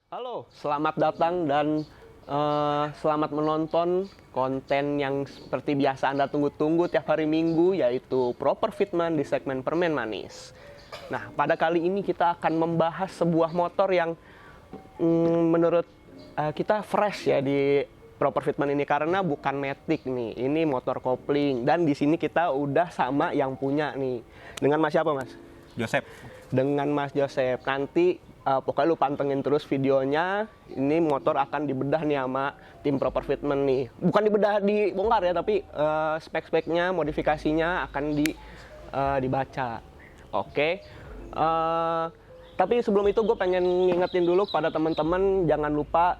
Halo, selamat datang dan selamat menonton konten yang seperti biasa Anda tunggu-tunggu tiap hari Minggu, yaitu Proper Fitman di segmen Permen Manis. Nah, pada kali ini kita akan membahas sebuah motor yang menurut kita fresh ya di Proper Fitman ini, karena bukan matic nih, ini motor kopling. Dan di sini kita udah sama yang punya nih. Dengan Mas siapa, Mas? Joseph. Dengan Mas Joseph. Nanti pokoknya lu pantengin terus videonya. Ini motor akan dibedah nih sama tim Proper Fitman nih. Bukan dibedah, dibongkar ya, tapi spek-speknya, modifikasinya akan dibaca. Oke. Tapi sebelum itu gue pengen ngingetin dulu pada teman-teman, jangan lupa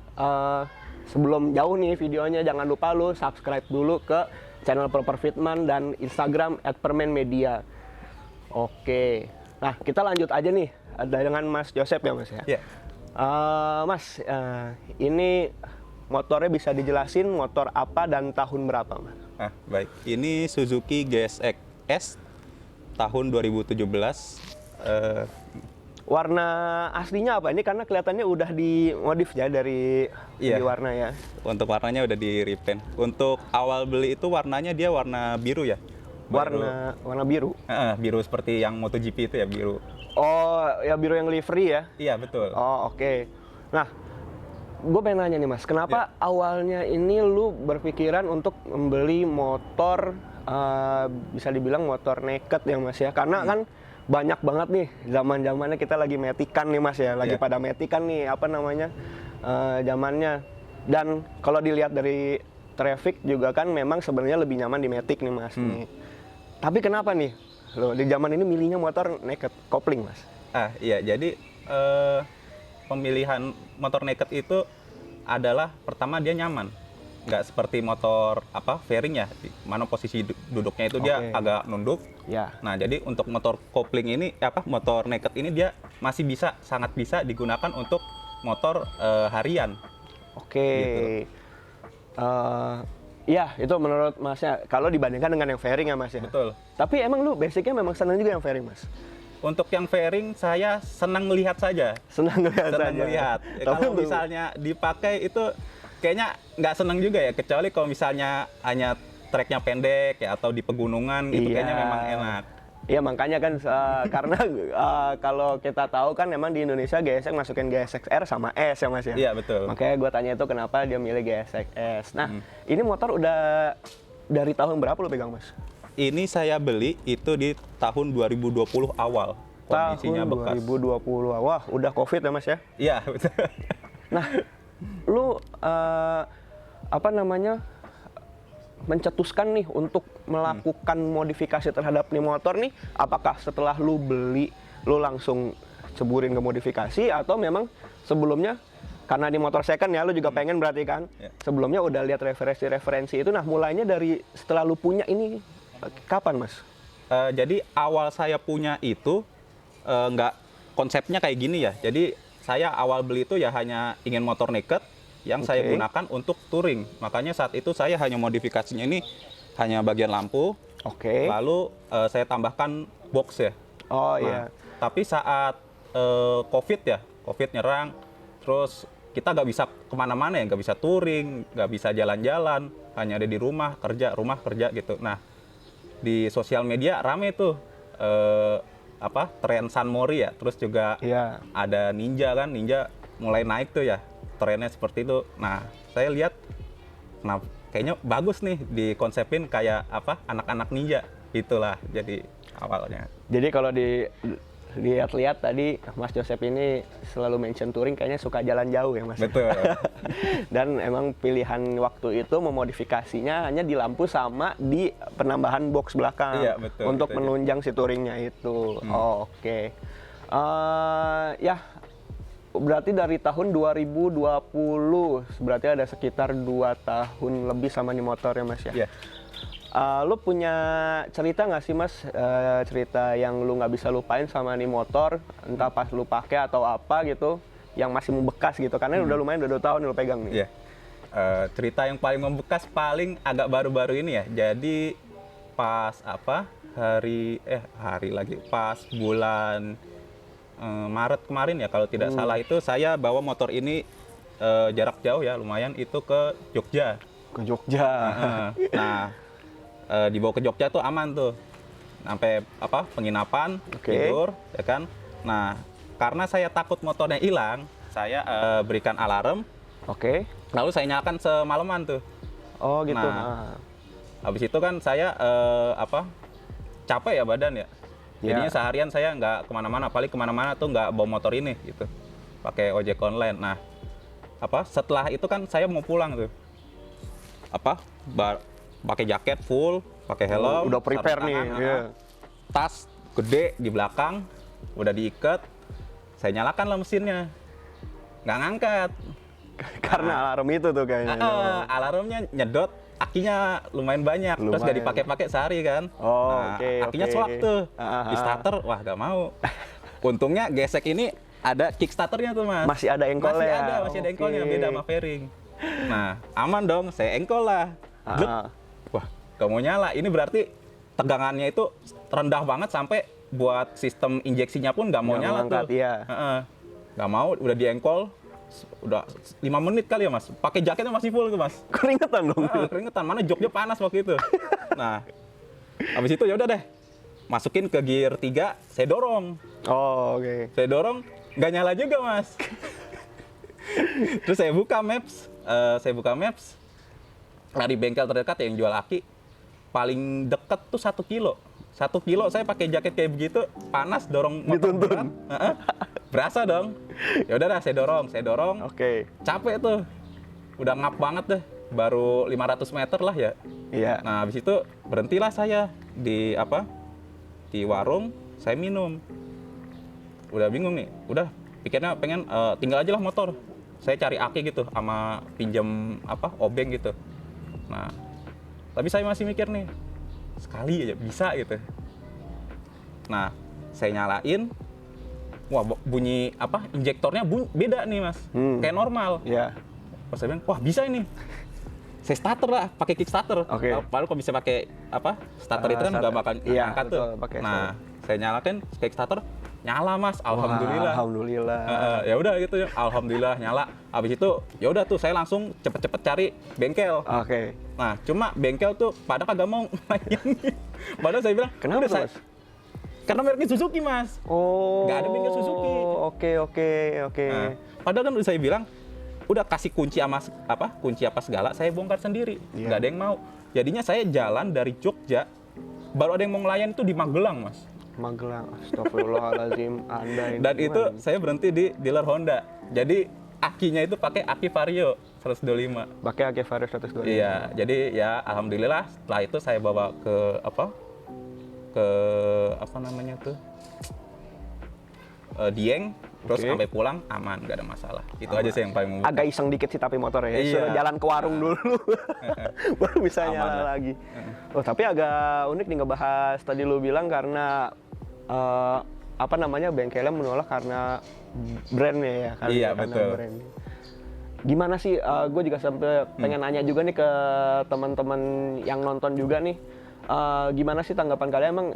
sebelum jauh nih videonya, jangan lupa lu subscribe dulu ke channel Proper Fitman dan Instagram @permenmedia. Oke. Nah, kita lanjut aja nih. Ada dengan Mas Joseph ya, Mas ya? Iya. Mas, ini motornya bisa dijelasin motor apa dan tahun berapa, Mas? Baik. Ini Suzuki GSX S tahun 2017. Warna aslinya apa? Ini karena kelihatannya udah dimodif ya dari Iya. segi warna ya. Untuk warnanya udah di repaint. Untuk awal beli itu warnanya dia warna biru ya. Warna biru. Biru seperti yang MotoGP itu ya, biru. Oh, ya biru yang livery ya? Iya, betul. Oh, oke. Nah, gue pengen nanya nih, Mas, kenapa awalnya ini lu berpikiran untuk membeli motor, bisa dibilang motor naked ya, Mas ya? Karena kan banyak banget nih zaman-zamannya kita lagi metikan nih, Mas ya, lagi pada metikan nih, apa namanya, zamannya. Dan kalau dilihat dari traffic juga kan memang sebenarnya lebih nyaman di matic nih, Mas. Nih. Tapi kenapa nih lo di zaman ini milihnya motor naked kopling, Mas? Iya, jadi pemilihan motor naked itu adalah pertama dia nyaman. Nggak seperti motor fairing ya, di mana posisi duduknya itu dia agak nunduk. Ya. Nah, jadi untuk motor kopling ini, motor naked ini dia masih sangat bisa digunakan untuk motor harian. Oke. Gitu. Ya, itu menurut Masnya, kalau dibandingkan dengan yang fairing ya, Mas ya? Betul. Tapi emang lu basicnya memang senang juga yang fairing, Mas? Untuk yang fairing saya senang melihat saja. Senang melihat saja. Melihat. Kalau misalnya dipakai itu kayaknya nggak senang juga ya, kecuali kalau misalnya hanya treknya pendek ya, atau di pegunungan itu kayaknya memang enak. Iya, makanya kan karena kalau kita tahu kan memang di Indonesia GSX masukin GSX R sama S ya, Mas ya? Iya, betul. Makanya gue tanya itu kenapa dia milih GSX S. Nah, ini motor udah dari tahun berapa lo pegang, Mas? Ini saya beli itu di tahun 2020 awal. Kondisinya tahun bekas. 2020. Wah, udah COVID ya, Mas ya? Iya, betul. Nah, lu mencetuskan nih untuk melakukan modifikasi terhadap nih motor nih, apakah setelah lu beli lu langsung ceburin ke modifikasi, atau memang sebelumnya karena di motor second ya lu juga pengen berarti kan? Sebelumnya udah lihat referensi itu. Nah, mulainya dari setelah lu punya ini kapan, Mas? Jadi awal saya punya itu nggak konsepnya kayak gini ya. Jadi saya awal beli itu ya hanya ingin motor naked yang saya gunakan untuk touring. Makanya saat itu saya hanya modifikasinya ini hanya bagian lampu. Lalu saya tambahkan box ya. Oh iya. Tapi saat COVID nyerang, terus kita nggak bisa kemana-mana ya, nggak bisa touring, nggak bisa jalan-jalan, hanya ada di rumah kerja gitu. Nah, di sosial media rame tuh tren San Mori ya, terus juga ada Ninja mulai naik tuh ya, trennya seperti itu. Nah, saya lihat, nah kayaknya bagus nih dikonsepin kayak anak-anak ninja, itulah jadi awalnya. Jadi kalau dilihat-lihat tadi Mas Joseph ini selalu mention touring, kayaknya suka jalan jauh ya, Mas? Betul. Dan emang pilihan waktu itu memodifikasinya hanya di lampu sama di penambahan box belakang. Iya, betul, untuk gitu menunjang si touringnya itu. Oke. Ya, berarti dari tahun 2020, berarti ada sekitar 2 tahun lebih sama nih motor ya, Mas ya? Iya. Lu punya cerita nggak sih, Mas, cerita yang lu nggak bisa lupain sama nih motor, entah pas lu pakai atau apa gitu, yang masih membekas gitu, karena udah lumayan, udah 2 tahun lu pegang nih. Iya. Cerita yang paling membekas paling agak baru-baru ini ya. Jadi pas pas bulan Maret kemarin ya kalau tidak salah itu saya bawa motor ini jarak jauh ya lumayan itu ke Jogja. Ke Jogja. Nah, dibawa ke Jogja tuh aman tuh. Sampai penginapan, tidur ya kan. Nah, karena saya takut motornya hilang, saya berikan alarm. Oke. Lalu saya nyalakan semalaman tuh. Oh gitu. Nah, habis itu kan saya capek ya badan ya. Jadinya seharian saya nggak kemana-mana, paling kemana-mana tuh nggak bawa motor ini gitu, pakai ojek online. Nah, setelah itu kan saya mau pulang tuh, pakai jaket full, pakai helm, udah prepare sarung nih, tangan, tas gede di belakang, udah diikat, saya nyalakan lah mesinnya, nggak ngangkat. Karena alarm itu tuh kayaknya. Alarmnya nyedot, akinya lumayan banyak, terus gak dipakai-pakai sehari kan. Akinya swak tuh, di starter, wah gak mau. Untungnya gesek ini ada kickstarternya tuh mas. Masih ada engkolnya. Masih ada engkolnya, beda sama fairing. Nah, aman dong, saya engkol lah. Wah, gak mau nyala. Ini berarti tegangannya itu rendah banget sampai buat sistem injeksinya pun gak mau nyala tuh. Gak mau, udah diengkol. Udah 5 menit kali ya mas, pakai jaketnya masih full tuh mas. Keringetan dong. Keringetan, mana Jogja panas waktu itu. Nah, habis itu ya udah deh, masukin ke gear 3, saya dorong. Saya dorong, nggak nyala juga mas. Terus saya buka maps, dari bengkel terdekat yang jual aki, paling deket tuh 1 kilo. 1 kilo saya pakai jaket kayak begitu, panas, dorong motor berat. Berasa dong. Ya udah dah, saya dorong. Capek tuh. Udah ngap banget deh. Baru 500 meter lah ya. Iya. Nah, habis itu berhentilah saya di warung, saya minum. Udah bingung nih. Udah pikirnya pengen tinggal aja lah motor. Saya cari aki gitu sama pinjam obeng gitu. Nah, tapi saya masih mikir nih. Sekali aja bisa gitu. Nah, saya nyalain. Wah, bunyi injektornya beda nih mas, kayak normal. Pas saya bilang, wah bisa ini. Saya starter lah, pakai kickstarter. Baru kalau bisa pakai starter itu kan nggak bakal angkat tuh. Nah, saya nyalakan kickstarter, nyala mas, alhamdulillah. Ya udah gitu ya, alhamdulillah nyala. Habis itu ya udah tuh saya langsung cepet-cepet cari bengkel. Nah, cuma bengkel tuh pada kagak mau layani. Padahal saya bilang, kenapa mas? Karena mereknya Suzuki mas. Nggak ada bengkel Suzuki. Nah, padahal kan udah saya bilang, udah kasih kunci kunci segala, saya bongkar sendiri. Nggak ada yang mau. Jadinya saya jalan dari Jogja, baru ada yang mau ngelayan itu di Magelang mas. Magelang, astagfirullahaladzim. Anda ini. Dan itu saya berhenti di dealer Honda. Jadi akinya itu pakai aki Vario 125. Pakai aki Vario 125. Iya, jadi ya alhamdulillah setelah itu saya bawa ke Dieng, terus sampai pulang aman, nggak ada masalah. Itu aja sih yang paling membutuhkan. Agak iseng dikit sih tapi motornya ya. Iya. Jalan ke warung dulu, baru bisa nyala lagi. Tapi agak unik nih ngebahas tadi lu bilang karena bengkelnya menolak karena brandnya ya. Iya betul. Brandnya. Gimana sih? Gue juga sampai pengen nanya juga nih ke teman-teman yang nonton juga nih. Gimana sih tanggapan kalian emang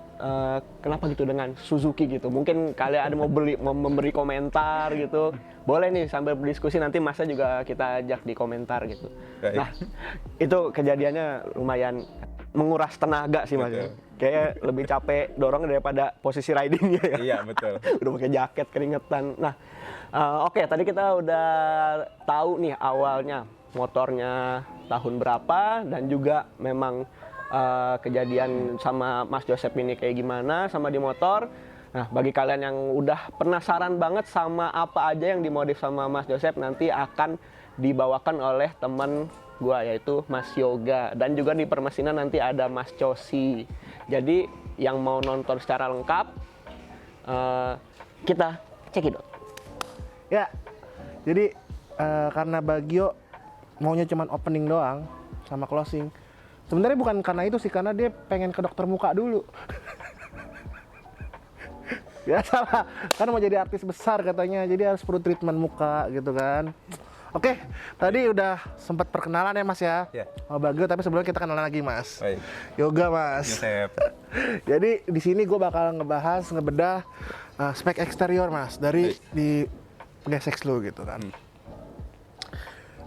kenapa gitu dengan Suzuki gitu? Mungkin kalian ada mau memberi komentar gitu. Boleh nih sambil berdiskusi, nanti Masnya juga kita ajak di komentar gitu. Nah, itu kejadiannya lumayan menguras tenaga sih Mas. Kayak lebih capek dorong daripada posisi ridingnya ya. Iya, betul. Udah pakai jaket keringetan. Nah, oke, tadi kita udah tahu nih awalnya motornya tahun berapa dan juga memang kejadian sama Mas Joseph ini kayak gimana sama di motor. Nah, bagi kalian yang udah penasaran banget sama apa aja yang dimodif sama Mas Joseph, nanti akan dibawakan oleh teman gua yaitu Mas Yoga, dan juga di permesinan nanti ada Mas Cosi. Jadi yang mau nonton secara lengkap kita cekidot. Ya, jadi karena Bagio maunya cuman opening doang sama closing. Sebenarnya bukan karena itu sih, karena dia pengen ke dokter muka dulu. Biasalah, kan mau jadi artis besar katanya, jadi harus perlu treatment muka gitu kan. Oke, tadi udah sempat perkenalan ya Mas ya, Bagio, tapi sebelumnya kita kenalan lagi Mas. Baik. Yoga Mas. Joseph. Jadi di sini gue bakal ngebedah spek eksterior Mas dari di GSX lu gitu kan.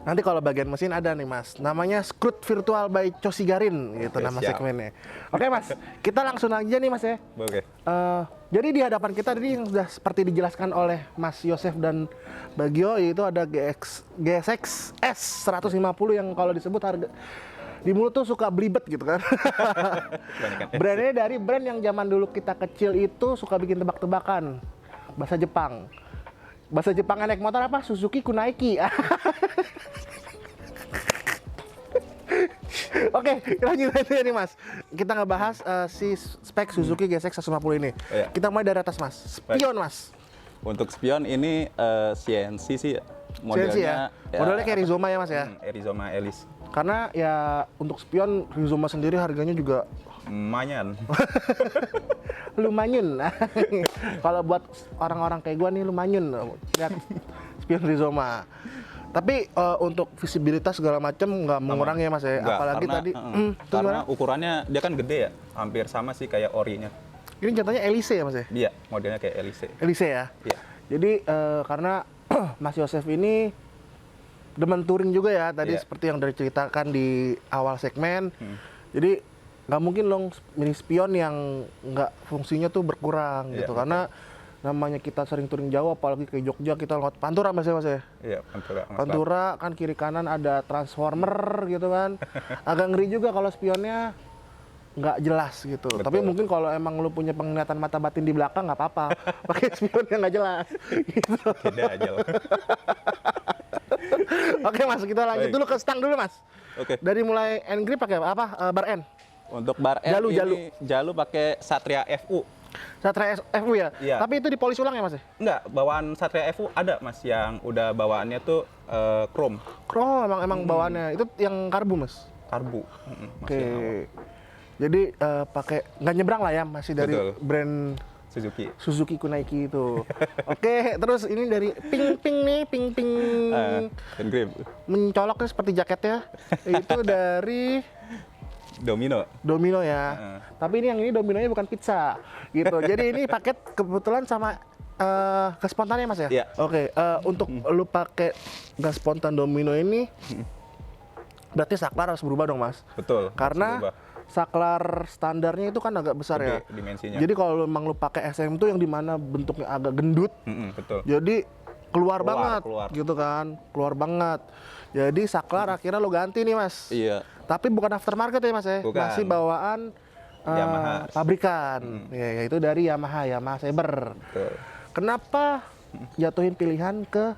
Nanti kalau bagian mesin ada nih Mas, namanya Scrut Virtual by Cosigarin gitu nama siap. segmennya. Oke Mas, kita langsung aja nih Mas ya. Oke. Jadi di hadapan kita tadi yang sudah seperti dijelaskan oleh Mas Yosef dan Bagio, yaitu ada GSX S 150 yang kalau disebut harga di mulut tuh suka belibet gitu kan. Brandnya dari brand yang zaman dulu kita kecil itu suka bikin tebak-tebakan bahasa Jepang. Bahasa Jepang naik motor apa? Suzuki Kunaiki. Oke, lanjut aja nih Mas. Kita ngebahas si spek Suzuki GSX 150 ini. Iya. Kita mulai dari atas Mas. Spion Mas. Untuk spion ini CNC sih CNC ya? Modelnya kayak Rizoma ya Mas ya? Rizoma Elise. Karena ya untuk spion Rizoma sendiri harganya juga Lumayan. lumayan. Kalau buat orang-orang kayak gua nih lumayan lihat spion Rizoma. Tapi untuk visibilitas segala macam nggak mengurangi ya Mas ya. Enggak, Apalagi karena, tadi karena ukurannya dia kan gede ya, hampir sama sih kayak orinya. ini contohnya Elise ya Mas ya? Iya, modelnya kayak Elise. Elise ya. Iya. Jadi karena Mas Yosef ini demen touring juga ya tadi Iya. seperti yang udah diceritakan di awal segmen. Jadi nggak mungkin dong mini spion yang nggak fungsinya tuh berkurang Iya, gitu betul. karena namanya kita sering touring jauh apalagi ke Jogja kita lewat Pantura Mas ya. Iya, Pantura. Pantura kan kiri kanan ada transformer gitu kan. Agak ngeri juga kalau spionnya nggak jelas gitu. Betul. Tapi mungkin kalau emang lu punya penglihatan mata batin di belakang nggak apa-apa. Pakai spion yang nggak jelas. Gitu. Beda aja lah. Oke Mas, kita lanjut Baik. dulu ke stang dulu Mas. Oke. Dari mulai end grip pakai apa? Bar end. Untuk bar N Jalu pakai Satria FU. Satria FU ya? Iya. Tapi itu dipolis ulang ya Mas? Enggak, bawaan Satria FU ada Mas yang udah bawaannya tuh chrome, Oh emang bawaannya. Itu yang karbu Mas? karbu. Oke. Masih awal. Jadi pakai nggak nyebrang lah ya masih dari Betul. brand Suzuki. Suzuki Kunaiki itu. Oke, terus ini dari ping nih, ping Dan grip. mencoloknya seperti jaketnya. Itu dari Domino. ya. Tapi ini yang ini Dominonya bukan pizza gitu. Jadi ini paket kebetulan sama gas spontannya Mas ya? Iya. Oke, untuk lu pakai gas spontan Domino ini berarti saklar harus berubah dong Mas. Betul. Karena harus berubah. saklar standarnya itu kan agak besar ya. Gede dimensinya. Jadi kalau emang lu pakai SM tuh yang dimana bentuknya agak gendut, Betul. jadi keluar banget keluar. gitu kan, keluar banget. Jadi saklar akhirnya lo ganti nih Mas. Iya. Tapi bukan aftermarket ya Mas ya, Bukan. masih bawaan Yamaha. pabrikan. Ya, yaitu dari Yamaha Saber. Betul. Kenapa jatuhin pilihan ke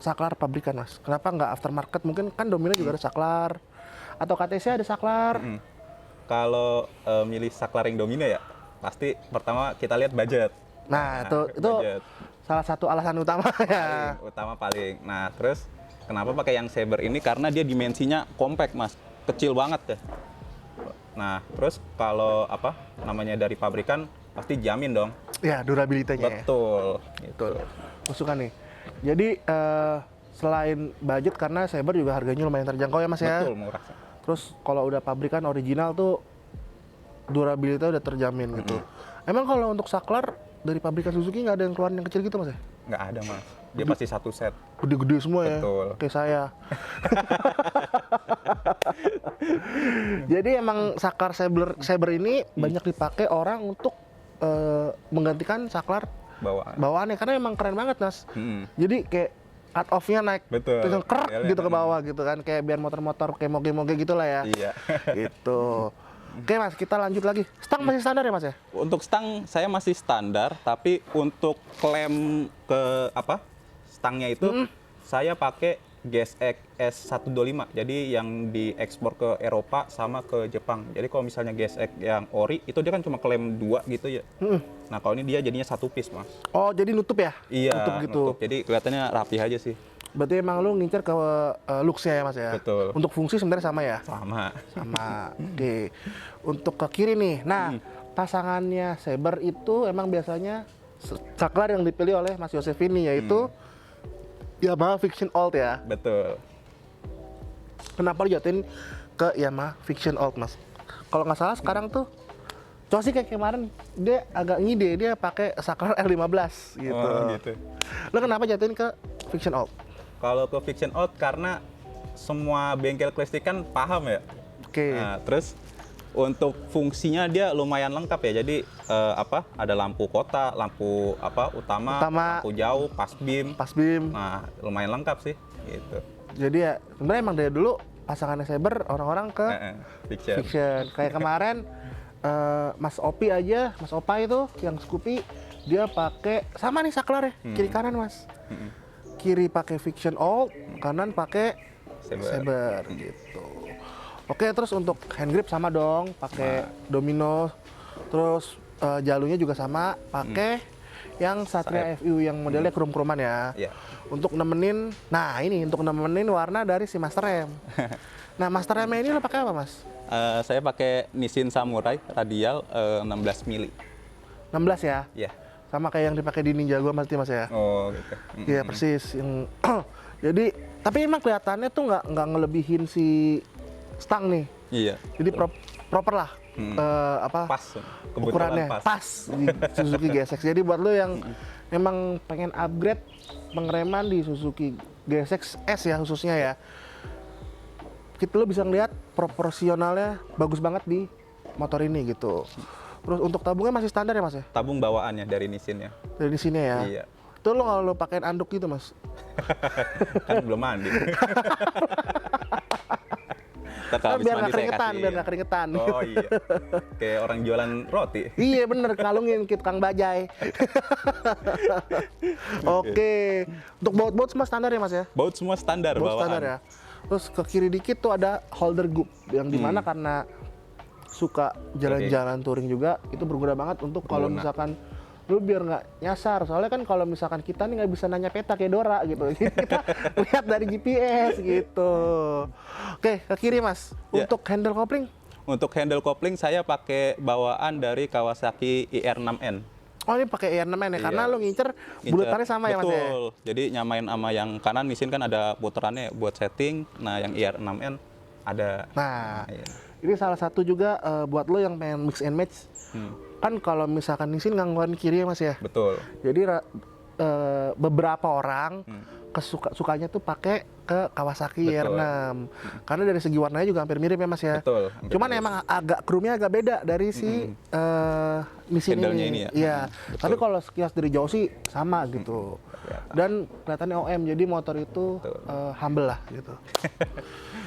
saklar pabrikan Mas? Kenapa nggak aftermarket? Mungkin kan Domino juga ada saklar, atau KTC ada saklar. Kalau milih saklar yang Domino ya, pasti pertama kita lihat budget. Nah, itu budget. salah satu alasan utama ya. Paling. Nah, terus kenapa pakai yang Saber ini? Karena dia dimensinya compact, Mas. Kecil banget ya. Nah, terus kalau namanya dari pabrikan pasti jamin dong. Ya, durabilitasnya ya. Betul. Betul. Masukan nih. Jadi selain budget karena Saber juga harganya lumayan terjangkau ya Mas ya. Betul, murah. Terus kalau udah pabrikan original tuh durabilitas udah terjamin gitu. Emang kalau untuk saklar dari pabrikan Suzuki nggak ada yang keluarin yang kecil gitu Mas ya? Nggak ada, Mas. Dia pasti satu set. Gede-gede semua ya. Betul. Kayak saya. Jadi emang saklar Saber ini banyak dipakai orang untuk menggantikan saklar bawaannya karena emang keren banget Mas. Jadi kayak cut off-nya naik Betul. terus krek Ya, gitu ke bawah gitu kan, kayak biar motor-motor kayak moge-moge gitu lah ya. Iya. Gitu. Oke Mas, kita lanjut lagi. Stang masih standar ya Mas ya? Untuk stang saya masih standar, tapi untuk klem ke stangnya itu saya pakai GSX S125. Jadi yang diekspor ke Eropa sama ke Jepang. Jadi kalau misalnya GSX yang ori itu dia kan cuma klem 2 gitu ya. Nah, kalau ini dia jadinya satu piece, Mas. Oh, jadi nutup ya? Iya, Nutup gitu. nutup. Jadi kelihatannya rapi aja sih. Berarti emang lu ngincer ke looks-nya ya Mas ya? Betul. Untuk fungsi sebenarnya sama ya? Sama. Sama. Oke. Untuk ke kiri nih. Nah, pasangannya Saber itu emang biasanya saklar yang dipilih oleh Mas Yosef ini yaitu Yamaha Fiction Old ya. Betul. Kenapa lu jatuhin ke Yamaha Fiction Old Mas? Kalau nggak salah sekarang tuh Cosi kayak kemarin dia agak ngide, dia pakai saklar R15 gitu. Oh, gitu. Lo kenapa jatuhin ke Fiction Alt? Kalau ke Fiction Out karena semua bengkel kelistrikan paham ya. Oke. Nah, terus untuk fungsinya dia lumayan lengkap ya. Jadi ada lampu kota, lampu utama, lampu jauh, pas beam. Pas beam. Nah, lumayan lengkap sih gitu. Jadi ya sebenarnya emang dari dulu pasangannya Saber orang-orang ke Fiction. Fiction. Kayak kemarin Mas Opi aja, Mas Opa itu yang Scoopy dia pakai sama nih saklarnya, kiri kanan Mas. Kiri pakai Fiction Alt, kanan pakai Saber gitu. Oke, terus untuk hand grip sama dong, pakai Domino. Terus jalurnya juga sama, pakai yang Satria FU yang modelnya krum-kruman ya. Iya. Untuk nemenin, nah ini untuk nemenin warna dari si Master M. Nah, Master M ini lo pakai apa, Mas? Saya pakai Nissin Samurai radial 16 mili. 16 ya? Iya. Sama kayak yang dipakai di Ninja gua pasti Mas ya? Oh, gitu. Iya, persis. Yang jadi, tapi emang kelihatannya tuh nggak ngelebihin si stang nih. Iya. Jadi proper lah. Pas. Ukurannya pas di Suzuki GSX. Jadi buat lo yang emang pengen upgrade pengereman di Suzuki GSX S ya khususnya ya, kita lo bisa ngeliat proporsionalnya bagus banget di motor ini gitu. Terus untuk tabungnya masih standar ya Mas ya? Tabung bawaannya dari Nissin ya. Dari sini ya? Iya. Itu lo kalau lo pakein anduk gitu Mas? Kan belum mandi. Kan biar nggak keringetan, biar nggak keringetan. Oh iya. Kayak orang jualan roti. Iya bener, kalungin kita Kang Bajai. Oke. Untuk baut-baut semua standar ya Mas ya? Baut semua standar Baut bawaan. standar ya. Terus ke kiri dikit tuh ada holder group yang dimana karena suka jalan-jalan touring juga, itu berguna banget untuk kalau Berguna. misalkan lu biar nggak nyasar. Soalnya kan kalau misalkan kita nih nggak bisa nanya peta kayak Dora gitu. Kita lihat dari GPS gitu. Oke, ke kiri Mas. Ya. Untuk handle kopling. Untuk handle kopling saya pakai bawaan dari Kawasaki IR6N. Oh ini pakai IR6N ya, karena Iya. lu ngincer bulutannya sama ya Mas ya? Betul. Jadi nyamain sama yang kanan, Nissin kan ada puterannya buat setting. Nah, yang IR6N ada. Nah, Iya. ini salah satu juga buat lo yang pengen mix and match. Kan kalau misalkan Nissin nggak ngeluarin kiri ya Mas ya? Betul. Jadi beberapa orang sukanya tuh pakai ke Kawasaki Betul. R6. Karena dari segi warnanya juga hampir mirip ya Mas ya. Betul, hampir Cuman mirip. emang agak krumnya agak beda dari si Nissin Handle-nya ini. ini ya. Iya. Betul. Tapi kalau sekilas dari jauh sih sama gitu. Dan kelihatannya OM, jadi motor itu humble lah gitu.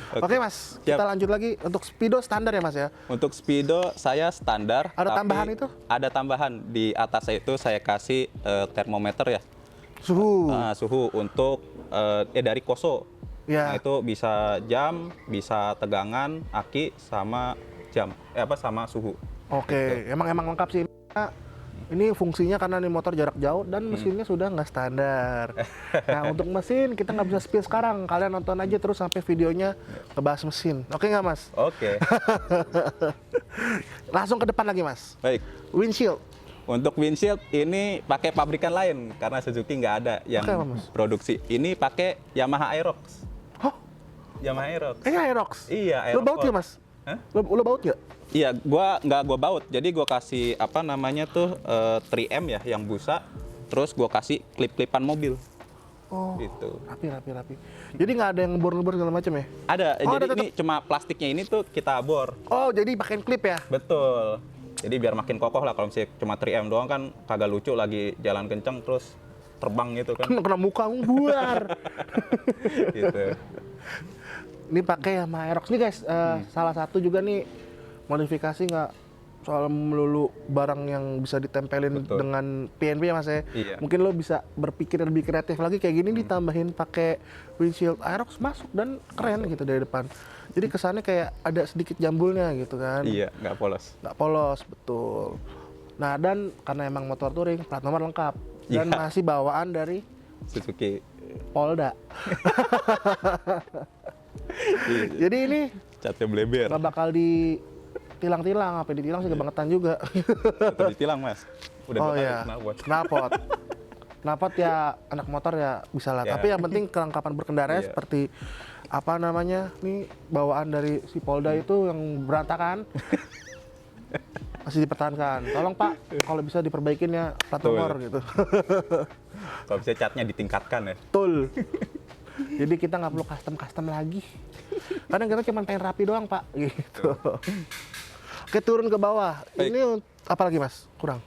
Oke Mas, kita lanjut lagi. Untuk speedo standar ya Mas ya? Untuk speedo saya standar. Ada tapi tambahan itu? Ada tambahan di atas itu saya kasih termometer ya. Suhu. Nah, suhu untuk dari Koso. Ya. Nah, itu bisa jam, bisa tegangan, aki, sama jam. Sama suhu. Oke, emang lengkap sih. Ini fungsinya karena nih motor jarak jauh dan mesinnya sudah nggak standar. Nah untuk mesin kita nggak bisa spill sekarang. Kalian nonton aja terus sampai videonya ngebahas mesin. Oke nggak Mas? Oke. Langsung ke depan lagi Mas. Baik. Windshield. Untuk windshield ini pakai pabrikan lain karena Suzuki nggak ada yang Pakai apa, Mas? produksi. Ini pakai Yamaha Aerox. Hah? Yamaha Aerox. Ini Aerox? Iya, Lo Aerox. baut nggak Mas? Hah? Lo baut nggak? Iya, nggak gua baut. Jadi gua kasih 3M ya, yang busa. Terus gua kasih klip-klipan mobil. Oh, Gitu. rapi. Jadi nggak ada yang ngebor-ngebor segala macam ya? Ada. Oh, jadi ada ini cuma plastiknya ini tuh kita bor. Oh, jadi pakai klip ya? Betul. Jadi biar makin kokoh lah. Kalau misalnya cuma 3M doang kan kagak lucu, lagi jalan kenceng terus terbang gitu kan. Kena muka buar. Gitu. Ini pakai sama Aerox nih guys. Salah satu juga nih modifikasi nggak soal melulu barang yang bisa ditempelin Betul. dengan PNP ya Mas ya. Iya. Mungkin lo bisa berpikir lebih kreatif lagi kayak gini ditambahin pakai windshield Aerox masuk dan keren gitu dari depan. Jadi kesannya kayak ada sedikit jambulnya gitu kan. Iya, nggak polos. Nggak polos, betul. Nah dan karena emang motor touring plat nomor lengkap dan Iya. masih bawaan dari Suzuki. Polda. Iya. Jadi ini Catnya bleber. nggak bakal ditilang-tilang, apa ditilang sih kebangetan juga. Atau ditilang, Mas. Udah Oh dua kali iya, knalpot. knalpot. Knalpot ya anak motor ya bisa lah. Ya. Tapi yang penting kelengkapan berkendara Iya. seperti apa namanya nih bawaan dari si Polda itu yang berantakan. masih dipertahankan. Tolong Pak, kalau bisa diperbaikin ya plat nomor gitu. Kalau bisa catnya ditingkatkan ya. Betul. Jadi kita nggak perlu custom lagi. Kadang kita cuma pengen rapi doang Pak, gitu. Oke, turun ke bawah. Baik. Ini apa lagi Mas? Kurang.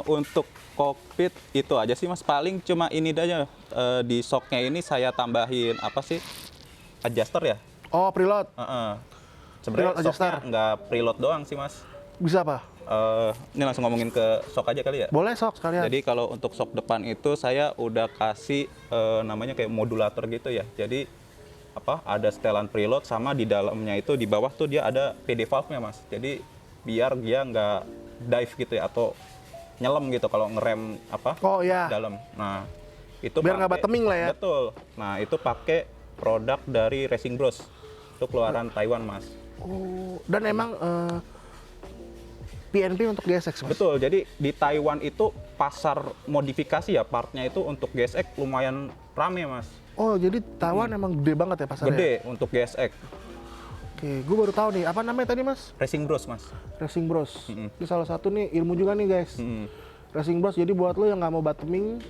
Untuk kokpit itu aja sih Mas, paling cuma ini aja di shocknya ini saya tambahin apa sih, adjuster ya. Oh, preload. Sebenarnya Preload adjuster. shocknya nggak preload doang sih Mas. Bisa apa? Ini langsung ngomongin ke shock aja kali ya. Boleh sok sekalian. Jadi kalau untuk shock depan itu saya udah kasih namanya kayak modulator gitu ya. Jadi apa, ada setelan preload sama di dalamnya itu di bawah tuh dia ada PD valve-nya Mas. Jadi biar dia nggak dive gitu ya atau nyelam gitu kalau ngerem apa Oh ya. dalam. Nah, itu Biar nggak pakai- bottoming lah ya. Betul. Nah, itu pakai produk dari Racing Bros. Itu keluaran Taiwan, Mas. Oh, dan emang PNP untuk GSX Mas. Betul. Jadi di Taiwan itu pasar modifikasi ya, partnya itu untuk GSX lumayan rame, Mas. Oh, jadi Taiwan emang gede banget ya pasarnya. Gede untuk GSX. Oke, gue baru tahu nih. Apa namanya tadi Mas? Racing Bros, Mas. Racing Bros. Mm-mm. Ini salah satu nih ilmu juga nih guys. Mm. Racing Bros. Jadi buat lo yang nggak mau bottoming,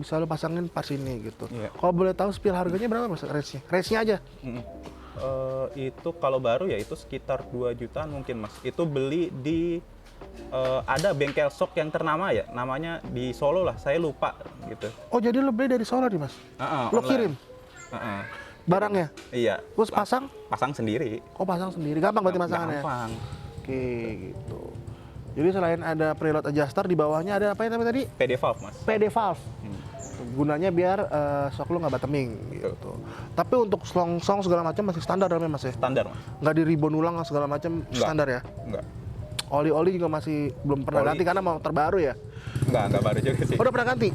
bisa lo pasangin pas ini gitu. Iya. Kalau boleh tahu spill harganya berapa Mas? Race-nya? Race-nya aja. Mm. Itu kalau baru ya itu sekitar 2 jutaan mungkin, Mas. Itu beli di ada bengkel shock yang ternama ya, namanya di Solo lah, saya lupa gitu. Oh, jadi lo beli dari Solo nih Mas? Lo Online. kirim barangnya? Iya. Terus pasang? Pasang sendiri. Oh, pasang sendiri. Gampang berarti masangannya? Gampang. Oke, gitu. Jadi selain ada preload adjuster, di bawahnya ada apa ya tadi? PD valve, Mas. PD valve. Gunanya biar shock lu nggak bottoming gitu. Tapi untuk selongsong segala macam masih standar dalamnya Mas ya? Standar, Mas. Nggak di ribbon ulang segala macam standar ya? Enggak. Oli-oli juga masih belum pernah Oli. ganti karena mau terbaru ya? Enggak baru juga sih. Oh, udah pernah ganti?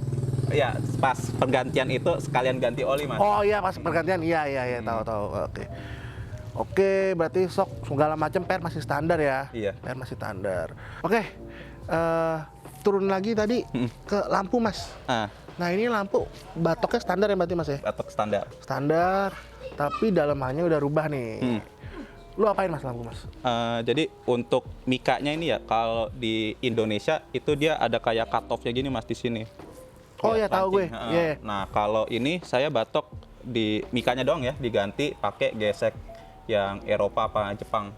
Iya, pas pergantian itu sekalian ganti oli, Mas. Oh iya, pas pergantian, iya, tahu. Oke, berarti shock segala macam per masih standar ya? Iya. Per masih standar. Oke, turun lagi tadi ke lampu Mas. Nah ini lampu batoknya standar ya berarti Mas ya? Batok standar. Standar, tapi dalamannya udah rubah nih. Lu apain Mas lampu Mas? Jadi untuk mikanya ini ya, kalau di Indonesia itu dia ada kayak cut off-nya gini Mas di sini. Oh ya, tahu gue. lancing. Iya. Nah, kalau ini saya batok di mikanya doang ya, diganti pakai gesek yang Eropa apa Jepang.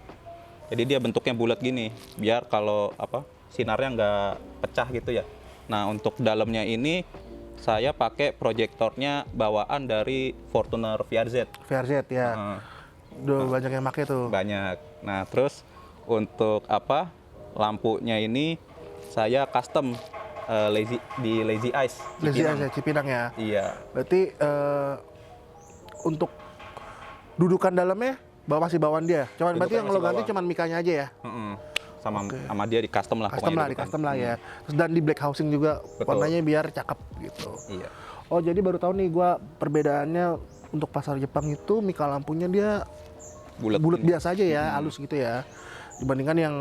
Jadi dia bentuknya bulat gini, biar kalau apa sinarnya nggak pecah gitu ya. Nah, untuk dalamnya ini saya pakai proyektornya bawaan dari Fortuner VRZ. VRZ ya. Heeh. Udah banyak yang pakai tuh. Banyak. Nah, terus untuk apa lampunya ini saya custom Lazy Eyes. Lazy Cipinang. Eyes ya, Cipinang ya. Iya. Berarti untuk dudukan dalamnya masih bawaan dia. Cuman berarti Dudukan yang lo masih ganti bawah. cuman mikanya aja ya. Heeh. Sama Oke. sama dia di custom lah. Custom pokoknya lah, di dudukan. custom lah ya. Terus dan di black housing juga Betul. warnanya biar cakep gitu. Iya. Oh jadi baru tahu nih gua perbedaannya untuk pasar Jepang itu mika lampunya dia bulat ini. biasa aja ya, halus gitu ya. Dibandingkan yang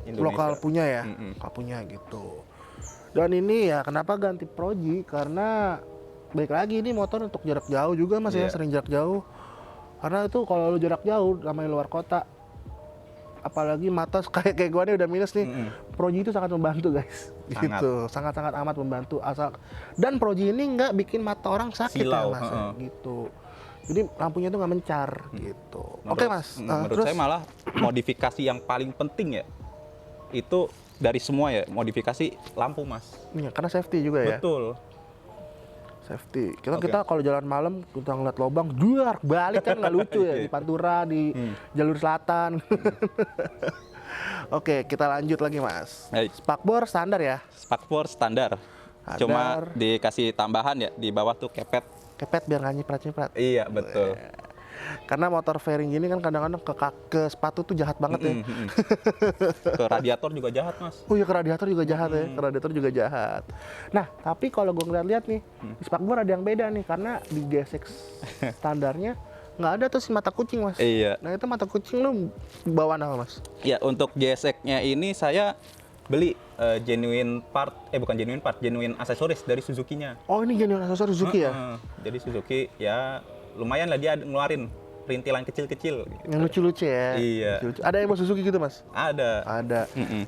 Indonesia. lokal punya ya, Mm-mm. lokal punya gitu. Dan ini ya kenapa ganti Proji? Karena baik lagi ini motor untuk jarak jauh juga Mas ya, Iya. sering jarak jauh. Karena itu kalau lu jarak jauh namanya luar kota, apalagi mata kayak gua nih udah minus nih. Proji itu sangat membantu guys. Sangat. Gitu, sangat-sangat amat membantu asal. Dan Proji ini nggak bikin mata orang sakit Silau, ya Mas, ya, heeh. gitu. Jadi lampunya tuh nggak mencar gitu. Oke Mas, Menurut terus saya malah modifikasi yang paling penting ya itu dari semua ya modifikasi lampu Mas. iya, karena safety juga ya. Betul. Safety. Kita Oke. kita kalau jalan malam kita ngeliat lubang, duar balik kan nggak lucu ya di Pantura di jalur selatan. Oke, kita lanjut lagi Mas. Baik. Spakbor standar ya. Spakbor standar. Standar. Cuma dikasih tambahan ya di bawah tuh kepet. Kepet biar nggak nyiprat-nyiprat. Iya, betul. Karena motor fairing gini kan kadang-kadang ke sepatu tuh jahat banget ya. Ke radiator juga jahat, Mas. Oh iya, ke radiator juga jahat ya. Ke radiator juga jahat. Nah, tapi kalau gue ngeliat-liat nih, di Spakbor ada yang beda nih. Karena di GSX standarnya nggak ada tuh si mata kucing, Mas. Iya. Nah, itu mata kucing lu bawaan apa, Mas? Ya, untuk GSX-nya ini saya beli genuine aksesoris dari Suzuki-nya. Oh, ini genuine aksesoris Suzuki ya? Jadi Suzuki ya lumayan lah dia ngeluarin rintilan kecil-kecil. Gitu. Yang lucu-lucu ya. Iya. Lucu-lucu. Ada yang Suzuki gitu mas? Ada. Ada.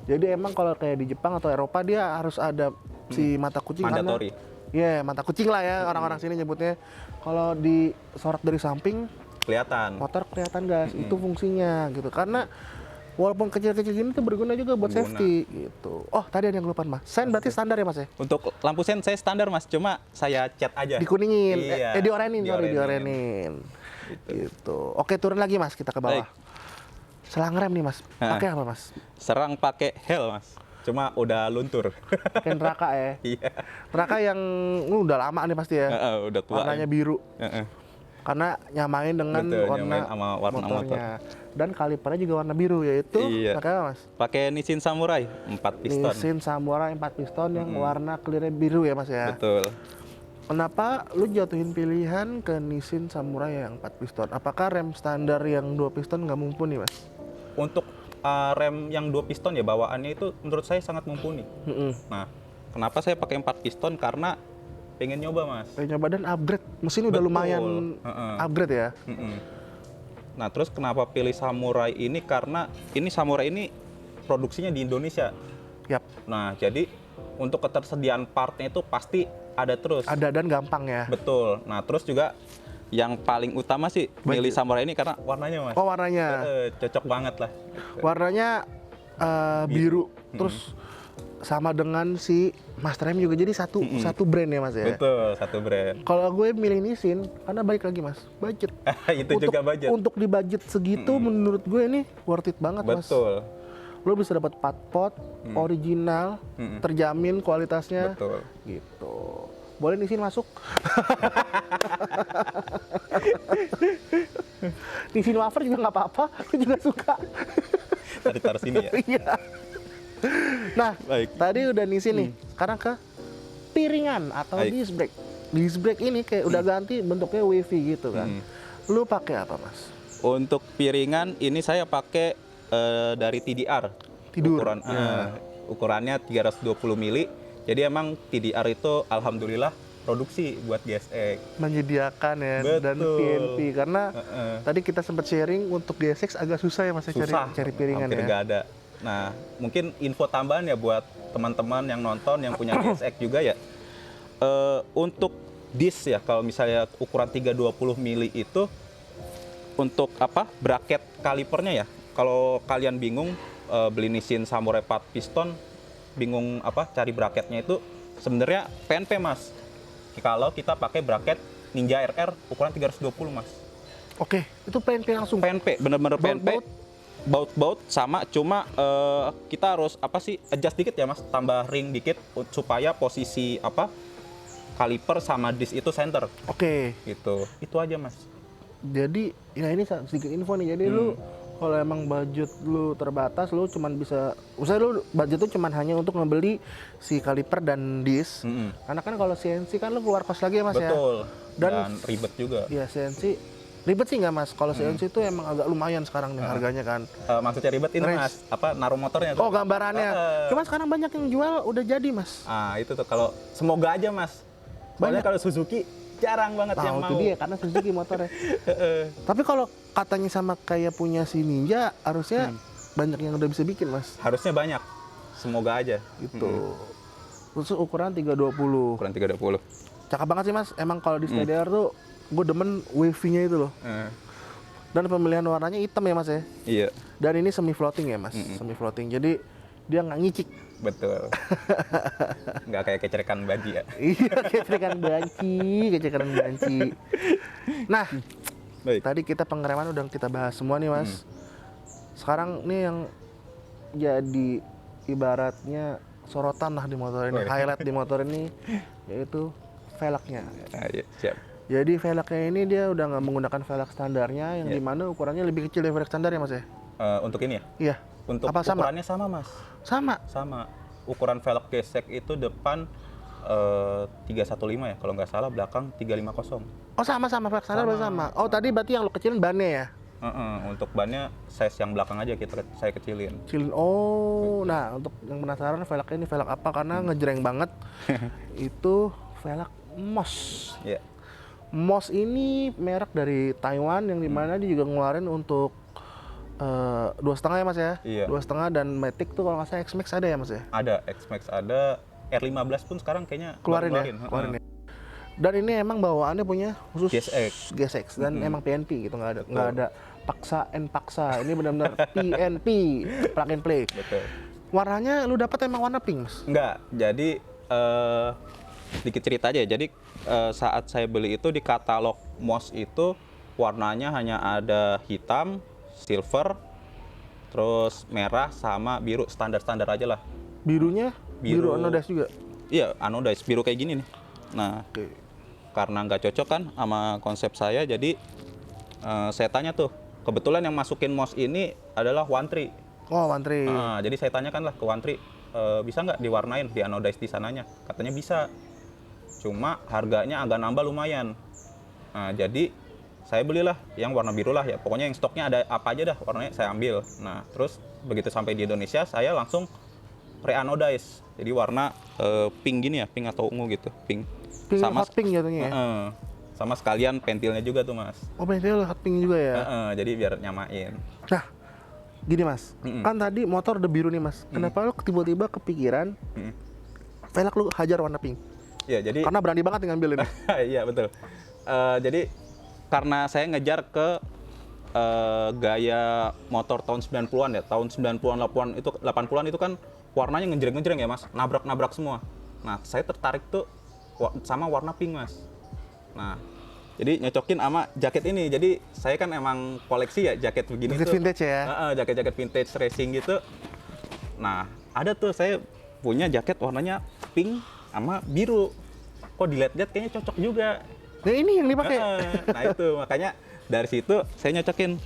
Jadi emang kalau kayak di Jepang atau Eropa dia harus ada si mata kucing. Mandatory. Iya, mata kucing lah ya orang-orang sini nyebutnya. Kalau disorot dari samping, Kelihatan. motor kelihatan gas. Itu fungsinya gitu. Karena walaupun kecil-kecil gini tuh berguna juga buat Berguna. safety gitu. Oh, tadi ada yang kelupaan mas. Sen berarti standar ya mas ya? Untuk lampu sen saya standar mas, cuma saya cat aja. Dikuningin, Iya. diorenin, sorry, Diorenin. diorenin. Gitu. Oke, turun lagi mas, kita ke bawah. Baik. Selang rem nih mas, pakai apa mas? Serang pakai hel mas, cuma udah luntur. Pakai neraka ya. Iya. Neraka yang udah lama nih pasti ya. Udah tua. Warnanya biru. Heeh. Karena nyamain dengan Betul, warna nyamain sama warna motornya. Dan kalipernya juga warna biru yaitu Iya. pakai apa mas? Pakai Nissin Samurai 4 piston. Nissin Samurai 4 piston yang warna clear biru ya mas ya. Betul. Kenapa lu jatuhin pilihan ke Nissin Samurai yang 4 piston? Apakah rem standar yang 2 piston nggak mumpuni mas? Untuk rem yang 2 piston ya bawaannya itu menurut saya sangat mumpuni. Nah, kenapa saya pakai 4 piston? Karena pengen nyoba mas. Kayak nyoba dan upgrade, mesin udah Betul. lumayan Heeh. upgrade ya. Nah, terus kenapa pilih Samurai ini? Karena ini Samurai ini produksinya di Indonesia. Yap, Nah, jadi untuk ketersediaan partnya itu pasti ada terus. ada dan gampang ya. Betul. Nah, terus juga yang paling utama sih milih Samurai ini karena warnanya mas. Oh warnanya, Cocok banget lah. warnanya biru, terus sama dengan si Master M juga jadi satu brand ya mas ya. Betul, satu brand. Kalau gue milih Nissin, karena balik lagi mas, budget. Itu juga budget. Untuk di budget segitu, menurut gue ini worth it banget mas. Betul. Lo bisa dapat pot original, terjamin kualitasnya. Betul. Gitu. Boleh Nissin masuk? Nissin wafer juga nggak apa-apa, gue juga suka. Tadi taruh sini ya. Iya. Nah, Baik. tadi udah Nissin nih. Sekarang ke piringan atau Baik. disc brake. Disc brake ini kayak udah ganti bentuknya wavy gitu kan. Lu pakai apa mas? Untuk piringan ini saya pakai dari TDR. Tidur. Ukurannya 320 mili. Jadi emang TDR itu alhamdulillah produksi buat GSX. Menyediakan ya dan Betul. PNP karena tadi kita sempat sharing untuk GSX agak susah ya mas ya Susah, cari piringan hampir ya. nggak ada. Nah, mungkin info tambahan ya buat teman-teman yang nonton yang punya GSX juga ya. Untuk disc ya, kalau misalnya ukuran 320 mili itu untuk apa? Bracket kalipernya ya. Kalau kalian bingung beli Nissin Samurai 4 piston, bingung apa cari bracketnya itu sebenarnya PNP mas. Kalau kita pakai bracket Ninja RR ukuran 320 mas. Oke, itu PNP langsung. PNP, bener-bener PNP. Baut sama, cuma kita harus apa sih adjust dikit ya mas, tambah ring dikit supaya posisi apa kaliper sama disc itu center. Oke. Gitu. Itu aja mas. Jadi ya ini sedikit info nih. Jadi lu kalau emang budget lu terbatas, lu cuman bisa, usah lu budget tuh cuman hanya untuk membeli si kaliper dan disc. Karena kan kalau CNC kan lu keluar kos lagi ya mas ya. Betul. Dan Dan ribet juga. Iya CNC ribet sih nggak mas? Kalau CNC itu emang agak lumayan sekarang nih harganya kan. Maksudnya ribet ini mas, apa naruh motornya? Oh gambarannya. Cuma sekarang banyak yang jual udah jadi mas. Itu tuh kalau semoga aja mas. Soalnya kalau Suzuki jarang banget yang Nah mau. itu dia karena Suzuki motornya. Tapi kalau katanya sama kayak punya si Ninja, harusnya banyak yang udah bisa bikin mas. Harusnya banyak. Semoga aja. Gitu. Khusus ukuran 320. Ukuran 320. Cakep banget sih mas. Emang kalau di STDR tuh gue demen wavy-nya itu loh. Dan pemilihan warnanya hitam ya mas ya. Iya. Dan ini semi floating ya mas. Semi floating. Jadi dia nggak ngicik. Betul. Nggak kayak kecerekan baji ya. Iya, kecerekan banci. Nah, Baik. tadi kita pengereman udah kita bahas semua nih mas. Sekarang nih yang jadi ibaratnya sorotan lah di motor ini, highlight di motor ini yaitu velgnya. Nah, iya, siap. Jadi velgnya ini dia udah nggak menggunakan velg standarnya yang dimana ukurannya lebih kecil dari velg standar ya mas ya? Untuk ini ya? Iya. Untuk Apa sama? ukurannya sama mas. Sama. Sama. Ukuran velg gesek itu depan 315 ya kalau nggak salah, belakang 350. Oh sama velg standar berarti sama. Oh tadi berarti yang lo kecilin bannya ya? Untuk bannya size yang belakang aja saya kecilin. Kecilin. Oh, nah untuk yang penasaran velgnya ini velg apa karena ngejreng banget. Itu velg MOS. Iya. Moss ini merek dari Taiwan yang dimana dia juga ngeluarin untuk 2,5 ya mas ya? Iya. 2,5 dan Matic tuh kalau nggak salah X-Max ada ya mas ya? Ada X-Max, ada R15 pun sekarang kayaknya Keluarin ya? Heeh. Keluarin ya? Dan ini emang bawaannya punya khusus GSX dan emang PNP gitu, nggak ada paksa. Ini benar-benar PNP, plug and play. Betul. Warnanya lu dapat emang warna pink mas? Enggak, jadi sedikit cerita aja. Jadi saat saya beli itu di katalog Moss itu warnanya hanya ada hitam, silver, terus merah sama biru, standar-standar aja lah. Birunya? Biru anodized juga? Iya, anodized, biru kayak gini nih. Nah, Oke. karena nggak cocok kan sama konsep saya, jadi saya tanya tuh, kebetulan yang masukin Moss ini adalah One-Tree. Oh, One-Tree. Jadi saya tanyakan lah ke One-Tree, bisa nggak diwarnain, di anodized di sananya? Katanya bisa, cuma harganya agak nambah lumayan. Nah, jadi saya belilah yang warna biru lah ya, pokoknya yang stoknya ada apa aja dah warnanya saya ambil. Nah, terus begitu sampai di Indonesia saya langsung pre-anodized, jadi warna pink gini ya, pink atau ungu gitu, pink. Pink, hot pink jatuhnya ya? Sama sekalian pentilnya juga tuh mas. Oh, pentil hot pink juga ya? Jadi biar nyamain. Nah, gini mas, kan tadi motor udah biru nih mas, kenapa lu tiba-tiba kepikiran velg lu hajar warna pink? Ya jadi. Karena berani banget ngambil ini. Iya betul. Jadi karena saya ngejar ke gaya motor tahun 90-an ya, tahun 90-an 80-an itu kan warnanya ngejreng-ngejreng ya mas, nabrak-nabrak semua. Nah saya tertarik tuh sama warna pink mas. Nah jadi nyocokin sama jaket ini. Jadi saya kan emang koleksi ya jaket begini Jaket tuh. vintage ya? Jaket-jaket vintage racing gitu. Nah ada tuh saya punya jaket warnanya pink sama biru. Kok dilihat-lihat kayaknya cocok juga. Nah ini yang dipakai. Nah itu makanya dari situ saya nyocokin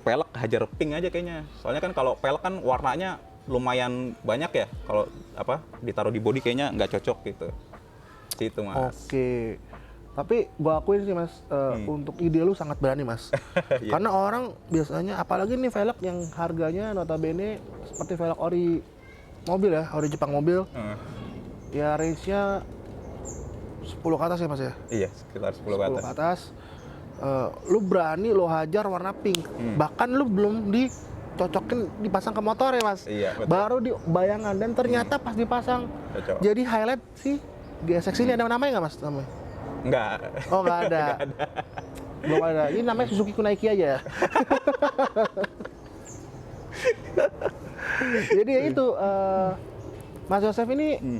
pelek hajar pink aja kayaknya. Soalnya kan kalau pelek kan warnanya lumayan banyak ya. Kalau apa ditaruh di body kayaknya nggak cocok gitu. Situ mas. Oke. Tapi gua akuin sih mas, untuk ide lu sangat berani mas. Iya. Karena orang biasanya, apalagi nih velg yang harganya notabene seperti velg ori mobil ya, ori Jepang mobil. Ya range-nya 10 ke atas ya mas ya? Iya sekitar 10 ke 10 atas. ke atas. Lu berani lo hajar warna pink. Bahkan lu belum dicocokin dipasang ke motor ya mas? Iya, betul. Baru di bayangan dan ternyata pas dipasang Cocok. jadi highlight sih GSX ini. Ada namanya nggak mas? Namanya? Enggak. Oh nggak ada. Belum ada. Ini namanya Suzuki Kunaiki aja. Jadi ya itu Mas Yosef ini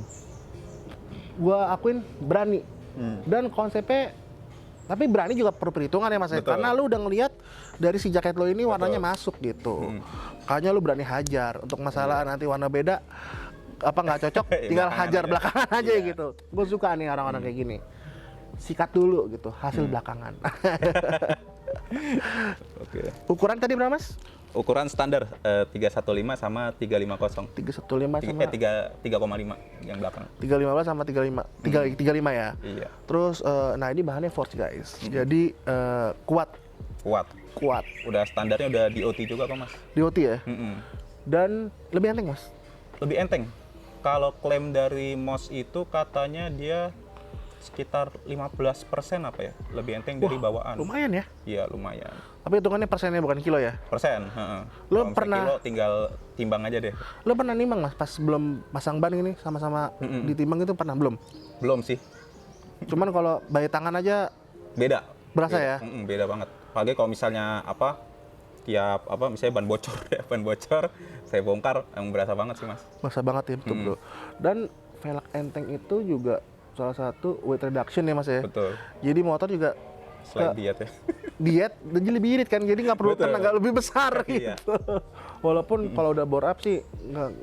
gua akuin berani dan konsepnya, tapi berani juga perlu perhitungan ya mas. Betul. Karena lu udah ngelihat dari si jaket lo ini warnanya masuk gitu. Makanya lu berani hajar. Untuk masalah nanti warna beda apa nggak cocok, tinggal Belakangan hajar aja. belakangan aja Iya. gitu. Gue suka nih orang-orang kayak gini. Sikat dulu gitu, hasil belakangan. Oke. Ukuran tadi berapa mas? Ukuran standar 315 sama 350. 315 sama 3,5 yang belakang. 315 sama 35 35 ya. Iya. Terus nah ini bahannya Forged guys. Jadi kuat. Kuat. Udah standarnya udah DOT juga kok mas. DOT ya. Mm-mm. Dan lebih enteng mas. Lebih enteng. Kalau klaim dari Moss itu katanya dia sekitar 15% apa ya? Lebih enteng dari bawaan. Lumayan ya. Iya lumayan. Tapi hitungannya persennya bukan kilo ya. Persen. Heeh. Lo Kalau misalnya pernah- kilo tinggal timbang aja deh. Lo pernah nimbang mas pas belum pasang ban ini sama-sama ditimbang itu pernah belum? Belum sih. Cuman kalau bayi tangan aja Beda. Berasa Beda. ya? Beda banget. Apalagi kalau misalnya tiap misalnya ban bocor ya, ban bocor saya bongkar emang berasa banget sih mas. masa banget ya betul bro. Dan velg enteng itu juga salah satu weight reduction ya mas ya. Betul. Jadi motor juga Selain diet ya. diet jadi lebih irit kan, jadi nggak perlu Betul. tenaga lebih besar Iya. gitu. Walaupun kalau udah bore up sih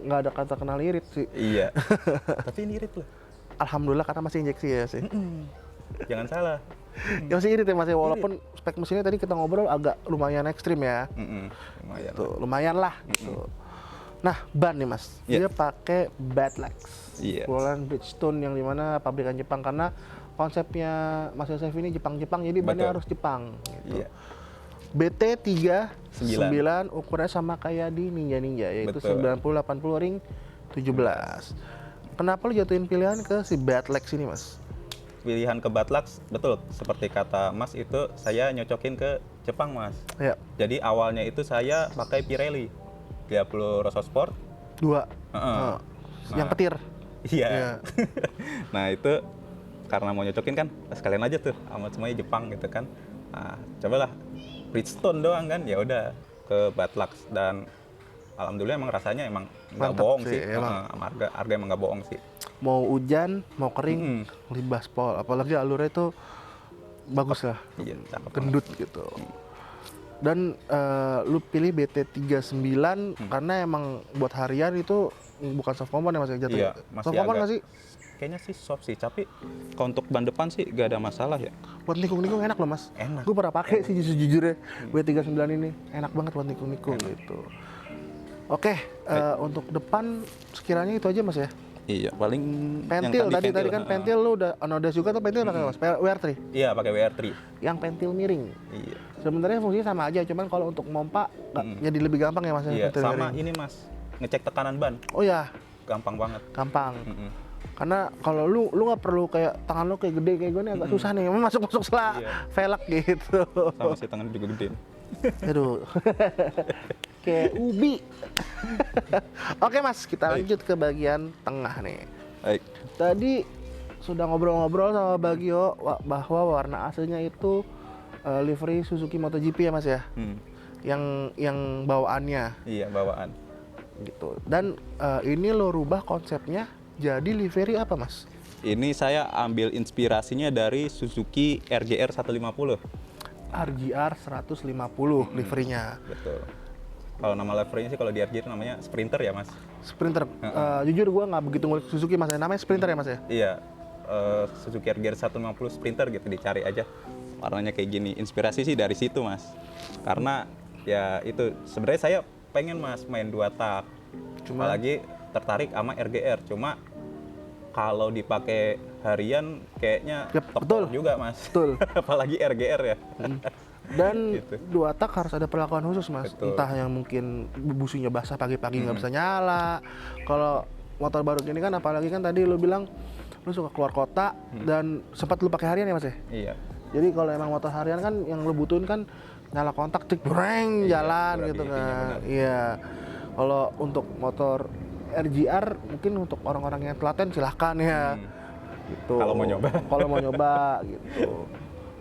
nggak ada kata kenal irit sih. Iya. Tapi ini irit loh. Alhamdulillah karena masih injeksi ya sih. Jangan salah. Ya masih irit ya mas ya, walaupun spek mesinnya tadi kita ngobrol agak lumayan ekstrim ya. Lumayan. Tuh, lumayan lah gitu. Nah, ban nih mas, dia Iya. pakai Badlex, Iya. Roland Bridgestone yang dimana pabrikan Jepang, karena konsepnya Mas Yosef ini Jepang-Jepang, jadi bannya Betul. harus Jepang gitu. Iya. BT3 9 ukurannya sama kayak di Ninja yaitu Betul. 90-80 ring 17. Kenapa lu jatuhin pilihan ke si Badlex ini mas? pilihan ke Batlux, betul seperti kata Mas itu saya nyocokin ke Jepang Mas. Ya, Jadi awalnya itu saya pakai Pirelli 30 Rosso Sport. 2. Heeh. Yang Nah. petir. Iya. Iya. Nah itu karena mau nyocokin kan sekalian aja tuh sama semuanya Jepang gitu kan. Nah cobalah Bridgestone doang kan, ya udah ke Batlux dan alhamdulillah emang rasanya emang nggak Mantap bohong sih, sih. emang. Harga emang nggak bohong sih. Mau hujan, mau kering, libas pol. Apalagi alurnya itu bagus lah, Iya, cakep banget. gendut gitu. Dan lu pilih BT39 karena emang buat harian itu bukan soft compound ya Mas ya jatuhnya? Iya, masih Soft compound agak- nggak sih? Kayaknya sih soft sih, tapi kalau untuk ban depan sih gak ada masalah ya. Buat nikung-nikung enak loh Mas. Enak. Gue pernah pakai sih jujur-jujurnya BT39 ini. Enak banget buat nikung-nikung gitu. Oke, untuk depan sekiranya itu aja Mas ya. Iya, paling Pentil yang tadi kan pentil lu udah Anodes juga tuh pentil pakai Mas. WR3. Iya, pakai WR3. Yang pentil miring. Iya. Sebenarnya fungsinya sama aja, cuman kalau untuk mompa jadi lebih gampang ya Mas ya, Iya, pentil sama miring. ini Mas, ngecek tekanan ban, Oh ya, gampang banget. gampang. Mm-mm. Karena kalau lu nggak perlu kayak tangan lu kayak gede kayak gue nih agak susah nih, masuk sela Iya. velg gitu. Sama si tangan juga gede. Aduh. Kayak ubi. Oke Mas, kita lanjut ke bagian tengah nih. Baik. Tadi sudah ngobrol-ngobrol sama Bagio bahwa warna aslinya itu livery Suzuki MotoGP ya Mas ya. Yang bawaannya Iya, bawaan. gitu. Dan ini lo rubah konsepnya jadi livery apa Mas? Ini saya ambil inspirasinya dari Suzuki RGR 150. RGR 150 liverynya. Betul. Kalau nama liverynya sih kalau di RGR namanya Sprinter ya, Mas. Sprinter. Jujur gua nggak begitu ngulik Suzuki Mas. Namanya Sprinter ya Mas ya? Iya. Suzuki RGR 150 Sprinter gitu, dicari aja. Warnanya kayak gini. Inspirasi sih dari situ, Mas. Karena ya itu sebenarnya saya pengen Mas main 2 tak. Apalagi tertarik sama RGR. Cuma kalau dipakai harian kayaknya Yap, tepol betul. juga Mas. Betul. Apalagi RGR ya. Dan Gitu. 2 tak harus ada perlakuan khusus Mas. Betul. Entah yang mungkin businya basah pagi-pagi nggak bisa nyala. Kalau motor baru gini kan apalagi kan tadi lu bilang lu suka keluar kota dan sempat lu pakai harian ya Mas ya? Iya. Jadi kalau emang motor harian kan yang lu butuhin kan nyala kontak cek breng Iya, jalan durability-nya gitu kan. benar. Iya. Kalau untuk motor RGR mungkin untuk orang-orang yang telaten silahkan ya. Gitu. Kalau mau nyoba. Kalau mau nyoba gitu.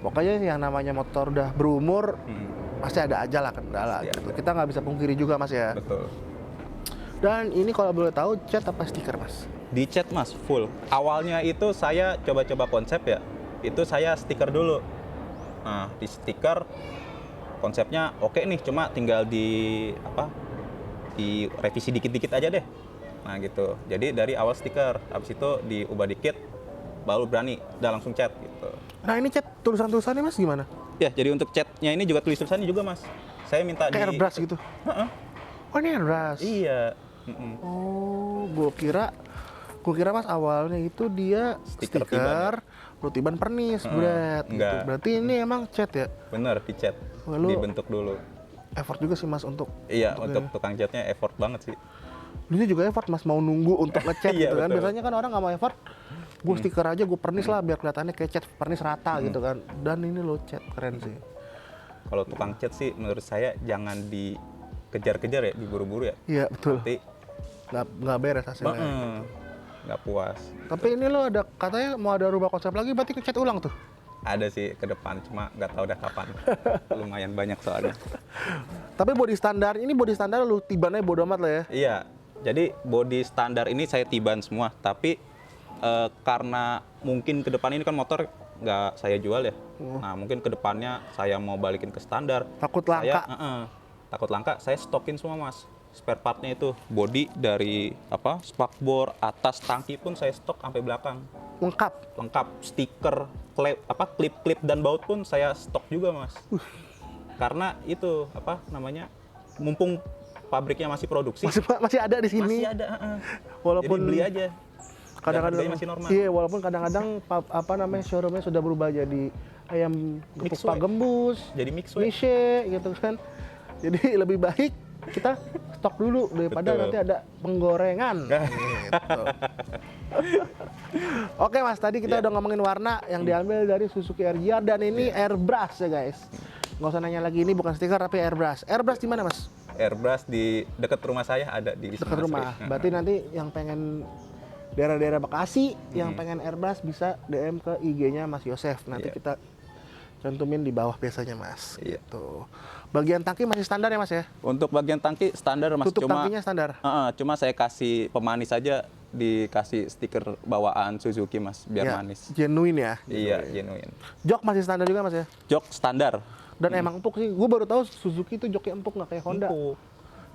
Pokoknya sih yang namanya motor udah berumur pasti ada aja lah kendala Pasti gitu. ada. Kita nggak bisa pungkiri juga Mas ya. Betul. Dan ini kalau boleh tahu cat apa stiker Mas? Dicat Mas, full. Awalnya itu saya coba-coba konsep ya. Itu saya stiker dulu. Nah, di stiker konsepnya oke nih, cuma tinggal di revisi dikit-dikit aja deh. Nah, gitu. Jadi dari awal stiker, habis itu diubah dikit baru berani udah langsung cat gitu. Nah ini cat tulisan-tulisannya Mas gimana? Ya, jadi untuk catnya ini juga tulis tulisannya juga Mas. Saya minta Kayak airbrush gitu? Heeh. Oh ini airbrush? Iya. Oh, gue kira Mas awalnya itu dia Stiker stiker, rutiban pernis, bread gitu. enggak. Berarti ini emang cat ya? Bener, dicat. Wah, lu- Dibentuk dulu. Effort juga sih Mas untuk Iya, ini. untuk tukang catnya effort banget sih. Dulunya juga effort Mas mau nunggu untuk ngecat Iya, gitu kan. betul. Biasanya kan orang nggak mau effort, gue stiker aja gue pernis lah biar kelihatannya kayak cat pernis rata gitu kan. Dan ini lo cat keren sih. Kalau tukang cat sih menurut saya jangan dikejar-kejar ya, diburu-buru ya. Iya betul. Nanti Nggak beres hasilnya. nggak puas. Tapi ini lo ada katanya mau ada rubah konsep lagi, berarti ngecat ulang tuh. Ada sih ke depan, cuma nggak tahu udah kapan. Lumayan banyak soalnya. Tapi body standar ini body standar lu tibannya bodo amat lah ya. Iya, jadi body standar ini saya tiban semua, tapi karena mungkin ke depan ini kan motor nggak saya jual ya. Nah mungkin ke depannya saya mau balikin ke standar. Takut Saya, langka. takut langka, saya stokin semua Mas. Spare partnya itu, body dari spakbor, atas tangki pun saya stok sampai belakang. Lengkap, stiker, klip-klip dan baut pun saya stok juga Mas. Karena itu mumpung pabriknya masih produksi, Masih ada di sini. masih ada. Walaupun Jadi beli aja. kadang-kadang harganya masih normal. Iya, walaupun kadang-kadang showroomnya sudah berubah jadi ayam gepuk Mixway. Pak Gembus, Jadi mixway. Mishe gitu kan. Jadi lebih baik kita stok dulu daripada Betul. nanti ada penggorengan. Gitu. Oke Mas, tadi kita Ya. udah ngomongin warna yang diambil dari Suzuki RGR dan ini airbrush ya guys. Nggak usah nanya lagi, ini bukan stiker tapi airbrush. Airbrush di mana Mas? Airbrush di dekat rumah saya ada di Wisma Dekat rumah. Asri. Berarti nanti yang pengen daerah-daerah Bekasi yang pengen airbrush bisa DM ke IG-nya Mas Yosef. Nanti Iya. kita cantumin di bawah biasanya Mas. Iya. Gitu. Bagian tangki masih standar ya Mas ya? Untuk bagian tangki standar Mas, Tutup cuma tangkinya standar. cuma saya kasih pemanis aja, dikasih stiker bawaan Suzuki Mas biar Ya, manis. genuine ya. Iya, genuine. Jok masih standar juga Mas ya? Jok standar. Dan emang empuk sih. Gue baru tahu Suzuki itu joknya empuk nggak kayak Honda. Empuk.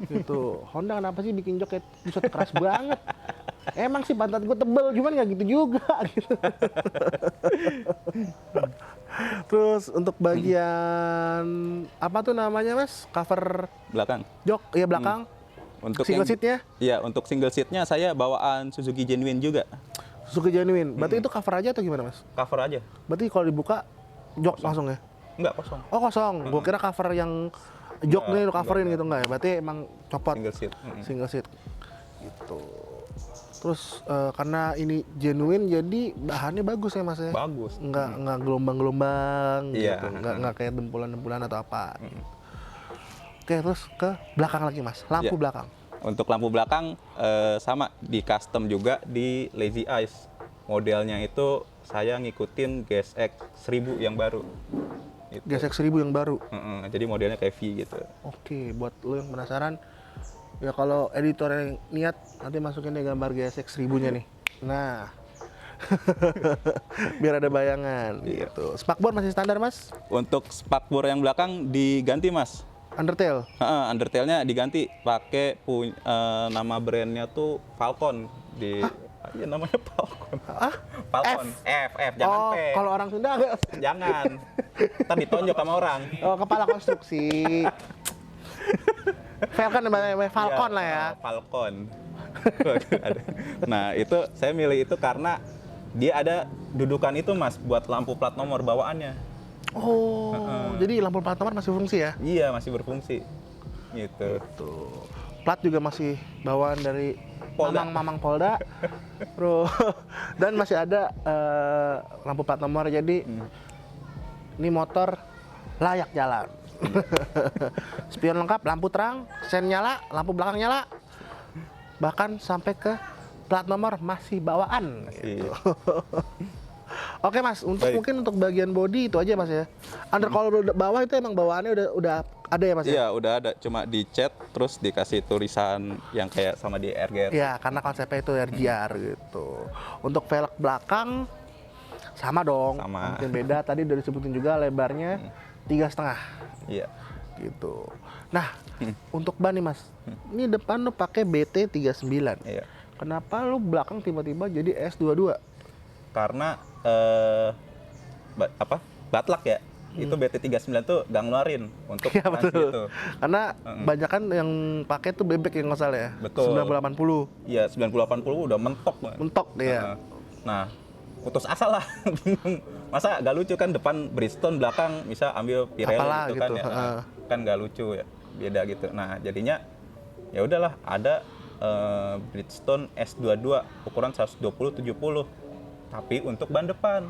Gitu. Honda kenapa sih bikin jok kayak buset keras banget? Emang sih pantat gue tebel, cuman nggak gitu juga. Gitu. Terus untuk bagian apa tuh namanya Mas? Cover Belakang. jok, ya belakang. Untuk Single seat-nya? Iya, untuk single seatnya saya bawaan Suzuki Genuine juga. Suzuki genuine. Berarti itu cover aja atau gimana Mas? Cover aja. Berarti kalau dibuka jok langsung ya? Enggak kosong. Oh kosong. Gue kira cover yang joknya lu coverin gitu enggak ya? Berarti emang copot. Single seat. Single seat. Gitu. Terus karena ini genuine jadi bahannya bagus ya Mas ya? Bagus. Nggak gelombang-gelombang Iya. gitu. Nggak kayak dempulan-dempulan atau apa. Gitu. Oke, terus ke belakang lagi Mas. Lampu Iya. belakang. Untuk lampu belakang sama di custom juga di Lazy Eyes. Modelnya itu saya ngikutin GSX 1000 yang baru. Gitu. GSX 1000 yang baru. Jadi modelnya kayak V gitu. Oke, buat lo yang penasaran, ya kalau editor yang niat nanti masukin deh gambar GSX 1000-nya nih. Nah, biar ada bayangan Iya. gitu. Spakbor masih standar Mas? Untuk spakbor yang belakang diganti Mas. Undertale. Undertale-nya diganti pakai nama brandnya tuh Falcon di iya namanya Falcon. Falcon F jangan Oh, P. kalau orang Sunda agak Jangan. Ntar ditonjok sama orang. oh, kepala konstruksi. Falcon namanya Falcon Iya, lah ya. Falcon. Nah, itu saya milih itu karena dia ada dudukan itu Mas buat lampu plat nomor bawaannya. Oh, jadi lampu plat nomor masih fungsi ya? Iya, masih berfungsi. Gitu. Tuh. Plat juga masih bawaan dari Polda. Mamang Polda. Terus dan masih ada lampu plat nomor jadi ini motor layak jalan. Spion lengkap, lampu terang, sen nyala, lampu belakang nyala. Bahkan sampai ke plat nomor masih bawaan. Masih. Oke Mas, untuk Baik. mungkin untuk bagian bodi itu aja Mas ya. Undercolor bawah itu emang bawaannya udah ada ya Mas ya? Iya, udah ada. Cuma dicat terus dikasih tulisan yang kayak sama di RGR. Iya, karena konsepnya itu RGR gitu. Untuk velg belakang sama dong. Sama. Mungkin beda. Tadi udah disebutin juga lebarnya 3,5 Iya. gitu. Nah, untuk ban nih Mas. Ini depan lu pakai BT 39. Iya. Kenapa lu belakang tiba-tiba jadi S22? Karena batlak ya. Itu BT39 tuh gak ngeluarin untuk Iya trans betul. gitu. Karena banyak kan yang pakai tuh bebek yang nggak salah ya. Betul. 90-80 Iya, 90-80 udah mentok banget. mentok dia. Nah, putus asa lah. Bingung. Masa gak lucu kan depan Bridgestone, belakang bisa ambil Pirelli Apalah gitu kan gitu, ya. heeh. Kan gak lucu ya. Beda gitu. Nah, jadinya ya udahlah ada Bridgestone S22 ukuran 120/70. Tapi untuk ban depan.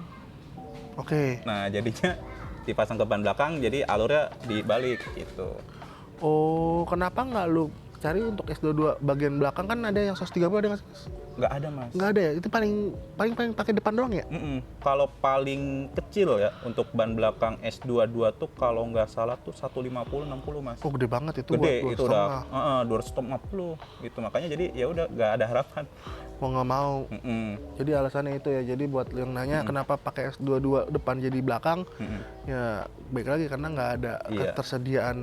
Oke. Nah, jadinya dipasang ke ban belakang jadi alurnya dibalik gitu. Oh, kenapa nggak lu cari untuk S22 bagian belakang kan ada yang 130 ada nggak sih? Mas? Nggak ada Mas. Nggak ada ya? Itu paling pakai depan doang ya? Kalau paling kecil ya untuk ban belakang S22 tuh kalau nggak salah tuh 150/60 Mas. Oh, gede banget itu Gede buat itu udah 250 gitu. Makanya jadi ya udah nggak ada harapan. Mau nggak mau. Jadi alasannya itu ya. Jadi buat yang nanya kenapa pakai S22 depan jadi belakang, ya baik lagi karena nggak ada Iya. ketersediaan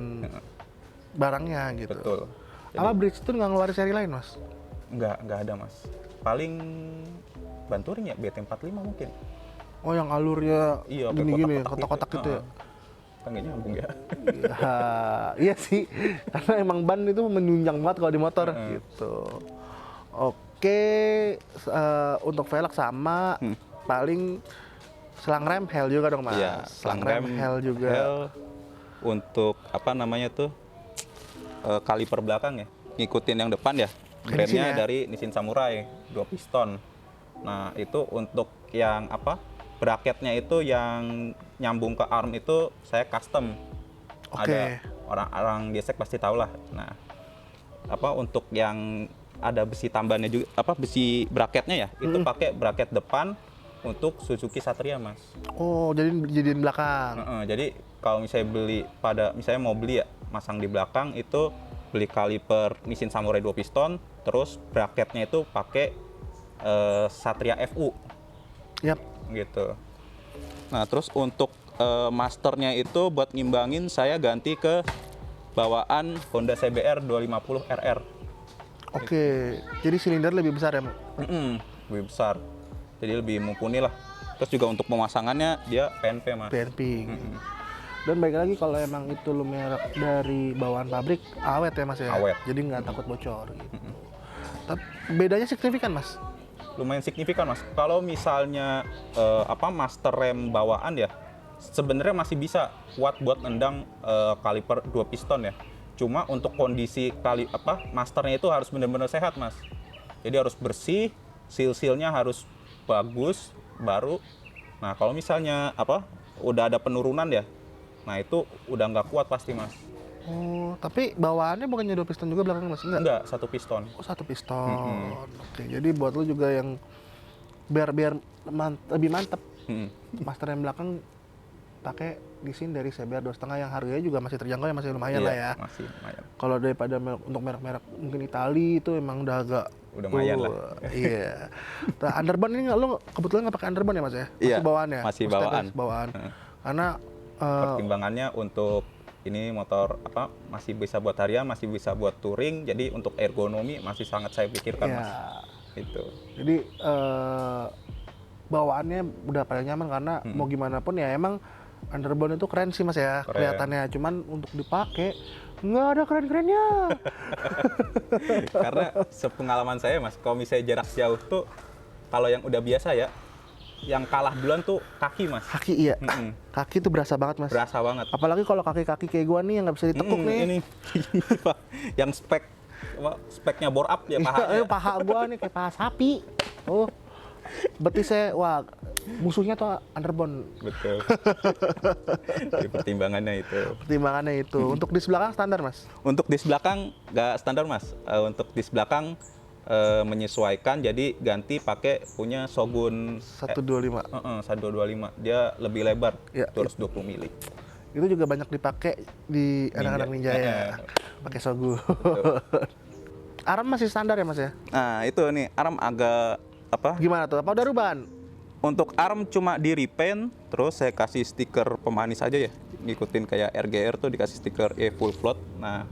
barangnya gitu. Betul. Apa Bridgestone nggak ngeluarin seri lain Mas? Nggak ada Mas. Paling ban touring ya BT45 mungkin. Oh, yang alurnya Iya, pakai gini-gini, kotak-kotak kotak-kotak gitu ya? Kan nggak nyambung ya. Ya, iya sih, karena emang ban itu menunjang banget kalau di motor gitu. Oke, untuk velg sama, paling selang rem hell juga dong Mas. Iya, selang rem hell juga. Hell untuk apa namanya tuh kaliper belakang ya. ngikutin yang depan ya. Nissin Brandnya ya? dari Nissin Samurai 2 piston. Nah, itu untuk yang apa? Bracketnya itu yang nyambung ke arm itu saya custom. Oke. Ada orang gesek pasti tahu lah. Nah, apa untuk yang ada besi tambahannya juga apa besi bracketnya ya, itu pakai bracket depan untuk Suzuki Satria, Mas. Oh, jadi jadiin belakang. Jadi kalau misalnya mau beli ya masang di belakang itu beli kaliper Nissin Samurai 2 piston, terus bracketnya itu pakai Satria FU Yap. gitu. Nah, terus untuk masternya itu buat ngimbangin saya ganti ke bawaan Honda CBR 250 RR. Oke. Jadi silinder lebih besar ya, Mak? Lebih besar. Jadi lebih mumpuni lah. Terus juga untuk pemasangannya dia PNP, Mas. PNP. Dan baik lagi kalau emang itu lu merek dari bawaan pabrik, awet ya Mas ya? Awet. Jadi nggak takut bocor gitu. Tapi bedanya signifikan Mas? Lumayan signifikan, Mas. Kalau misalnya master rem bawaan ya, sebenarnya masih bisa kuat buat nendang kaliper 2 piston ya. Cuma untuk kondisi masternya itu harus benar-benar sehat, Mas. Jadi harus bersih, seal-sealnya harus bagus baru. Nah, kalau misalnya udah ada penurunan ya, nah itu udah nggak kuat pasti, Mas. Oh, tapi bawaannya bukannya 2 piston juga belakang Mas? Enggak, 1 piston. Oh, 1 piston. Oke, jadi buat lu juga yang biar lebih mantep. Master yang belakang pakai Nissin dari CBR 2,5 yang harganya juga masih terjangkau ya, masih lumayan Iya, lah ya. masih lumayan. Kalau daripada untuk merek-merek mungkin Itali itu emang udah agak lumayan lah. Iya. Nah, underbone ini lu kebetulan nggak pakai underbone ya Mas ya? Masih Iya, bawaan ya? masih Maksudnya bawaan. bawaan. Karena Pertimbangannya untuk ini motor masih bisa buat harian, masih bisa buat touring, jadi untuk ergonomi masih sangat saya pikirkan, ya, Mas. Itu. jadi bawaannya udah pada nyaman karena mau gimana pun ya emang underbone itu keren sih Mas ya, Keren. kelihatannya. Cuman untuk dipakai nggak ada keren-kerennya. Karena sepengalaman saya, Mas, kalau misalnya jarak jauh tuh kalau yang udah biasa ya, yang kalah duluan tuh kaki, Mas. Kaki iya. Kaki tuh berasa banget Mas. Berasa banget. Apalagi kalau kaki-kaki kayak gua nih yang nggak bisa ditekuk nih. Ini Pak, yang speknya bore up ya pahanya. Iya, paha gua nih kayak paha sapi. Oh. Betisnya wah musuhnya tuh underbone. Betul. Jadi pertimbangannya itu. Pertimbangannya itu. Untuk dis belakang standar Mas. Untuk dis belakang nggak standar, Mas. Untuk dis belakang menyesuaikan, jadi ganti pakai punya Shogun 125. 1225. Dia lebih lebar, Ya, 220 mili. Itu juga banyak dipakai di anak-anak ninja ya. Pakai Shogun. Arm masih standar ya Mas ya? Nah, itu nih arm agak Gimana tuh? Apa udah rubahan? Untuk arm cuma di repaint, terus saya kasih stiker pemanis aja ya. Ngikutin kayak RGR tuh dikasih stiker full float. Nah,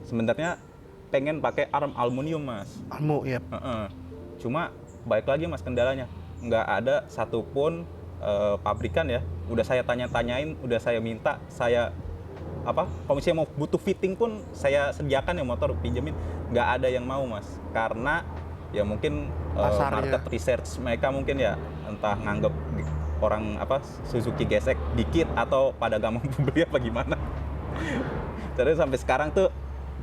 sebenarnya pengen pakai arm aluminium, Mas. Almu, ya. Cuma baik lagi, Mas, kendalanya. Nggak ada satupun pabrikan ya. Udah saya tanya-tanyain, udah saya minta, kalau misalnya mau butuh fitting pun saya sediakan ya motor pinjemin. Nggak ada yang mau, Mas. Karena ya mungkin market research mereka mungkin ya entah nganggep orang Suzuki gesek dikit atau pada gak mampu beli apa gimana. Terus sampai sekarang tuh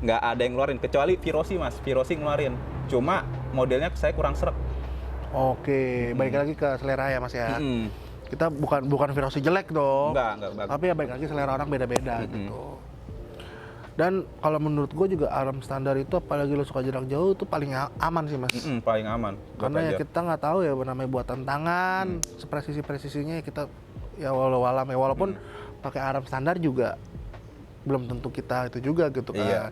nggak ada yang ngeluarin kecuali Virosi, Mas. Virosi ngeluarin. Cuma modelnya saya kurang srek. Oke, balik lagi ke selera ya Mas ya. Kita bukan Virosi jelek dong. Enggak bagus. Tapi ya balik lagi selera orang beda-beda gitu. Dan kalau menurut gue juga arm standar itu apalagi lo suka jarak jauh itu paling aman sih Mas. Paling aman. Karena ya kita nggak tahu ya namanya buatan tangan, presisinya kita ya walau-walam ya walaupun pakai arm standar juga belum tentu kita itu juga gitu kan. Iya.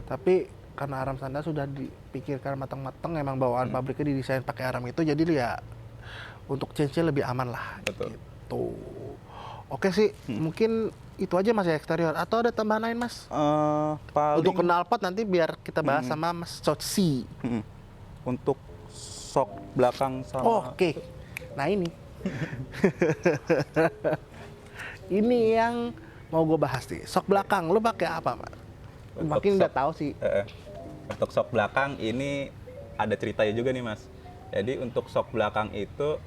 Tapi karena arm standar sudah dipikirkan matang-matang, emang bawaan pabriknya didesain pakai arm itu, jadi ya untuk change-nya lebih aman lah. Betul. Gitu. Oke sih, mungkin itu aja Mas ya eksterior. Atau ada tambahan lain Mas? Untuk knalpot nanti biar kita bahas sama Mas Coci. Untuk sok belakang sama. Oke. Nah ini. Ini yang mau gue bahas nih. Sok belakang, lu pakai apa Mas? Makin udah tahu sih. Untuk sok belakang ini ada ceritanya juga nih, Mas. Jadi untuk sok belakang itu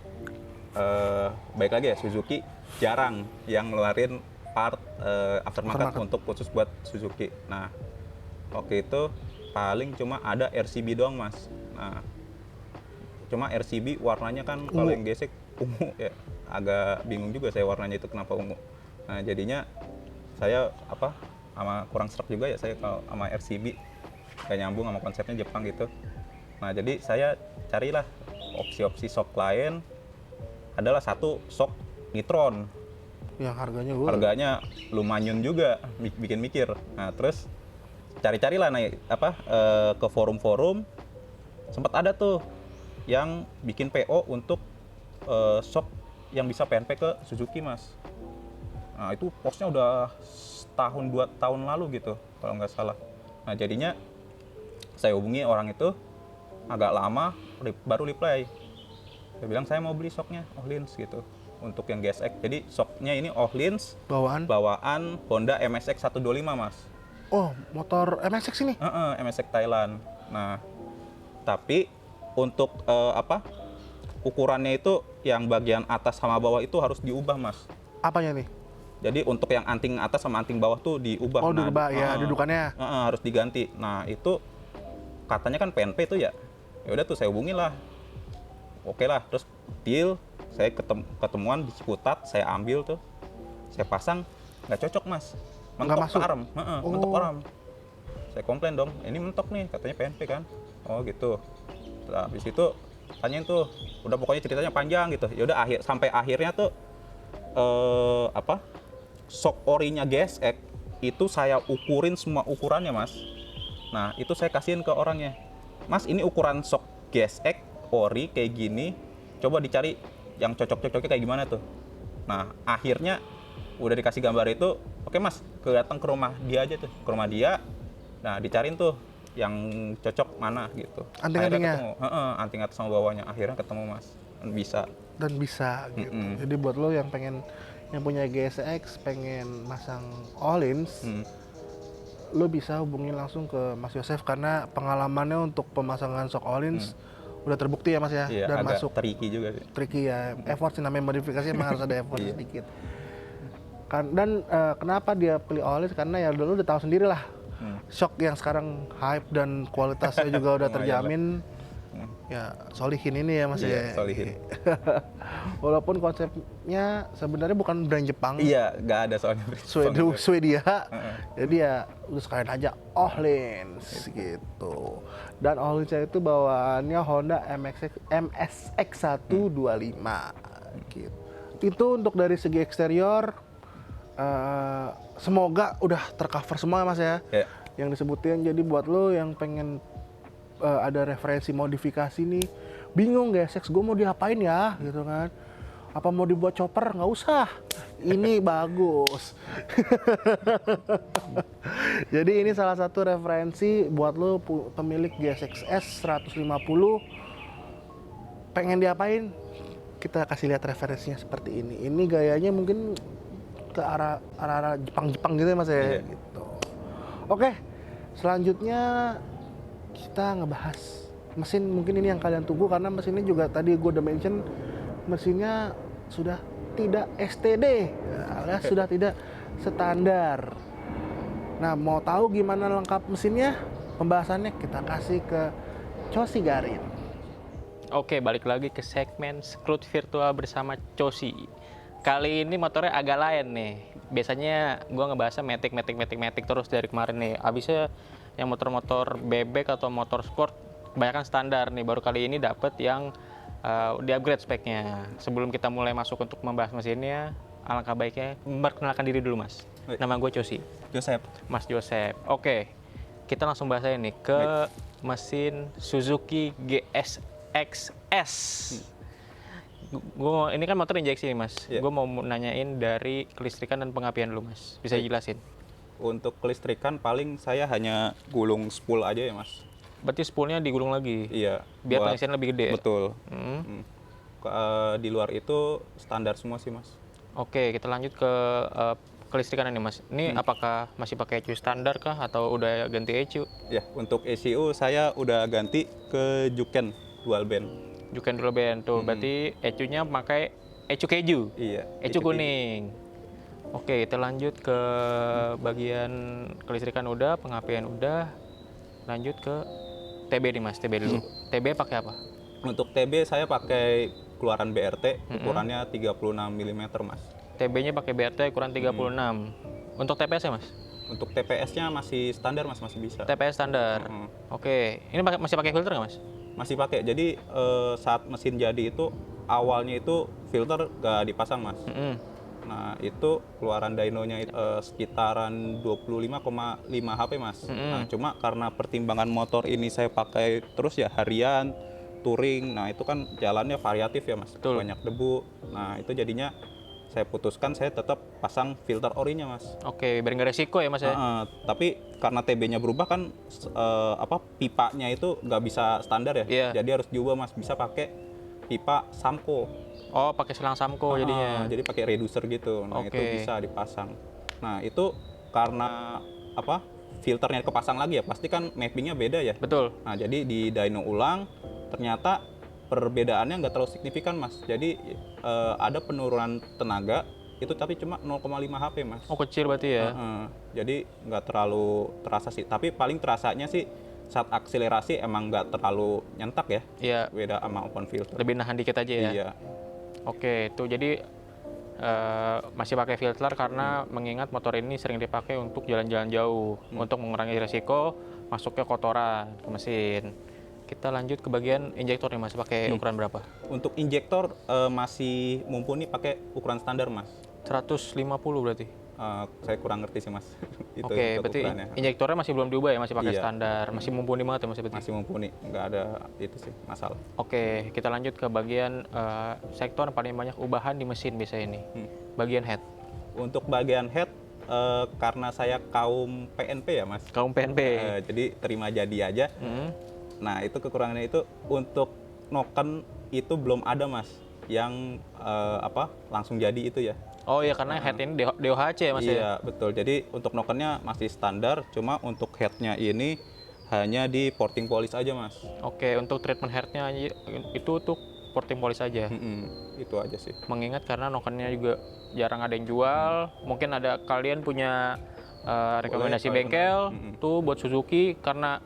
baik lagi ya, Suzuki jarang yang ngeluarin part aftermarket untuk khusus buat Suzuki. Nah, waktu itu paling cuma ada RCB doang mas. Nah, cuma RCB warnanya kan kalau yang gesek ungu ya, agak bingung juga saya warnanya itu kenapa ungu. Nah jadinya saya sama kurang serak juga ya saya kalau sama RCB, kayak nyambung sama konsepnya Jepang gitu. Nah jadi saya carilah opsi-opsi shock lain, adalah satu shock Nitron. Yang Harganya lumayan juga, bikin mikir. Nah terus cari-carilah ke forum-forum, sempat ada tuh yang bikin PO untuk shock yang bisa PNP ke Suzuki mas. Nah itu posnya udah setahun 2 tahun lalu gitu kalau nggak salah. Nah jadinya saya hubungi orang itu agak lama, baru reply. Dia bilang saya mau beli shocknya Ohlins gitu untuk yang GSX. Jadi shocknya ini Ohlins bawaan Honda MSX 125 mas. Oh, motor MSX ini? MSX Thailand. Nah, tapi untuk ukurannya itu yang bagian atas sama bawah itu harus diubah mas. Apanya nih? Jadi untuk yang anting atas sama anting bawah tuh diubah. Oh, diubah ya dudukannya. Harus diganti. Nah itu katanya kan PNP tuh ya. Ya udah tuh saya hubungin lah. Oke lah, terus deal. Saya ketemuan di Ciputat, saya ambil tuh, saya pasang, nggak cocok mas, mentok ke arm, mentok arm. Saya komplain dong, ini mentok nih, katanya PNP kan. Oh gitu. Nah, habis itu tanyain tuh, udah pokoknya ceritanya panjang gitu. Ya udah sampai akhirnya tuh shock orinya GSX itu saya ukurin semua ukurannya mas. Nah itu saya kasihin ke orangnya, mas ini ukuran shock GSX ori kayak gini, coba dicari yang cocok-cocoknya kayak gimana tuh. Nah akhirnya udah dikasih gambar itu, oke mas, datang ke rumah dia aja tuh, ke rumah dia. Nah dicariin tuh yang cocok mana gitu. Anting-antingnya? Anting atas sama bawahnya, akhirnya ketemu mas, dan bisa gitu. Jadi buat lo yang punya GSX pengen masang Ohlins, lo bisa hubungin langsung ke Mas Yosef karena pengalamannya untuk pemasangan shock Ohlins udah terbukti ya mas ya. Iya, dan agak masuk tricky juga sih. Tricky ya, effort sih namanya modifikasi emang harus ada effort sedikit. Dan kenapa dia pilih Ohlins karena ya dulu udah tahu sendiri lah, shock yang sekarang hype dan kualitasnya juga udah terjamin. Ya solihin ini ya mas ya. Solihin. Walaupun konsepnya sebenarnya bukan brand Jepang. Iya, nggak ada soalnya. Swedia. Jadi ya lu sekalian aja Ohlins gitu. Dan Ohlins itu bawaannya Honda MSX 125 gitu. Itu untuk dari segi eksterior semoga udah tercover semua ya mas ya. Yang disebutin. Jadi buat lo yang pengen ada referensi modifikasi nih, bingung GSX gue mau diapain ya gitu kan, apa mau dibuat chopper, nggak usah, ini bagus. Jadi ini salah satu referensi buat lo pemilik GSX S 150 pengen diapain, kita kasih lihat referensinya seperti ini. Ini gayanya mungkin ke arah Jepang gitu ya mas ya. Gitu. Oke, selanjutnya kita ngebahas mesin. Mungkin ini yang kalian tunggu karena mesinnya juga tadi gue udah mention, mesinnya sudah tidak STD alias sudah tidak standar. Nah mau tahu gimana lengkap mesinnya, pembahasannya kita kasih ke Cosi Garin. Oke, balik lagi ke segmen Screwed Virtual bersama Cosi. Kali ini motornya agak lain nih. Biasanya gue ngebahasnya Matic terus dari kemarin nih. Abisnya yang motor-motor bebek atau motor sport kebanyakan standar nih. Baru kali ini dapet yang di-upgrade speknya. Sebelum kita mulai masuk untuk membahas mesinnya, alangkah baiknya memperkenalkan diri dulu mas. Nama gue Cosi. Joseph. Mas Joseph. Oke, kita langsung bahas aja nih ke mesin Suzuki GSX-S. Ini kan motor injeksi nih mas. Gue mau nanyain dari kelistrikan dan pengapian dulu mas. Bisa jelasin? Untuk kelistrikan paling saya hanya gulung spool aja ya mas. Berarti spoolnya digulung lagi? Iya. Biar pengisian lebih gede? Betul. Di luar itu standar semua sih mas. Oke, kita lanjut ke kelistrikan ini mas. Ini apakah masih pakai ECU standar kah atau udah ganti ECU? Ya, untuk ECU saya udah ganti ke Juken dual band. Juken dual band tuh, berarti ECU-nya pakai ECU keju? Iya. ECU kuning. Oke, kita lanjut ke bagian kelistrikan udah, pengapian udah. lanjut ke TB nih Mas, TB dulu. TB pakai apa? Untuk TB saya pakai keluaran BRT, ukurannya 36 mm, Mas. TB-nya pakai BRT ukuran 36. Untuk TPS ya Mas? Untuk TPS-nya masih standar, Mas, masih bisa. TPS standar. Oke, ini masih pakai filter nggak Mas? Masih pakai. Jadi saat mesin jadi itu awalnya itu filter gak dipasang, Mas. Nah, itu keluaran dynonya itu sekitaran 25,5 HP, Mas. Nah, cuma karena pertimbangan motor ini saya pakai terus ya harian, touring. Nah, itu kan jalannya variatif ya, Mas. Betul. Banyak debu. Nah, itu jadinya saya putuskan saya tetap pasang filter orinya, Mas. Oke, biar nggak resiko ya Mas ya? Tapi karena TB-nya berubah kan pipanya itu nggak bisa standar ya. Iya. Jadi harus diubah, Mas. Bisa pakai pipa Samco. Oh, pakai selang Samco jadinya. Jadi pakai reducer gitu. Nah, itu Oke. bisa dipasang. Nah, itu karena filternya kepasang lagi ya, pasti kan mappingnya beda ya. Betul. Nah, jadi di dyno ulang ternyata perbedaannya nggak terlalu signifikan, Mas. Jadi ada penurunan tenaga itu tapi cuma 0,5 HP, Mas. Oh, kecil berarti ya? Jadi nggak terlalu terasa sih. Tapi paling terasanya sih saat akselerasi emang nggak terlalu nyentak ya. Iya, Beda sama open filter. lebih nahan dikit aja ya? Iya. Oke, itu jadi masih pakai filter karena mengingat motor ini sering dipakai untuk jalan-jalan jauh, untuk mengurangi risiko masuknya kotoran ke mesin. Kita lanjut ke bagian injektor nih Mas, pakai ukuran berapa? Untuk injektor masih mumpuni pakai ukuran standar, Mas. 150 berarti? Saya kurang ngerti sih, Mas. Itu Oke, untuk berarti ukurannya. injektornya masih belum diubah ya, masih pakai Iya. standar, masih mumpuni banget ya Mas berarti? Masih mumpuni, nggak ada itu sih masalah. Oke, kita lanjut ke bagian sektor yang paling banyak ubahan di mesin biasa ini. Bagian head. Untuk bagian head karena saya kaum PNP ya, Mas. Kaum PNP. Jadi terima jadi aja. Nah, itu kekurangannya itu untuk noken itu belum ada, Mas. Yang langsung jadi itu ya. Oh iya, karena head ini DOHC ya Mas ya? Iya, betul. Jadi untuk nokennya masih standar, cuma untuk headnya ini hanya di porting polish aja, Mas. Oke, untuk treatment headnya itu untuk porting polish aja. Itu aja sih. Mengingat karena nokennya juga jarang ada yang jual, mungkin ada kalian punya rekomendasi kalau bengkel tuh buat Suzuki karena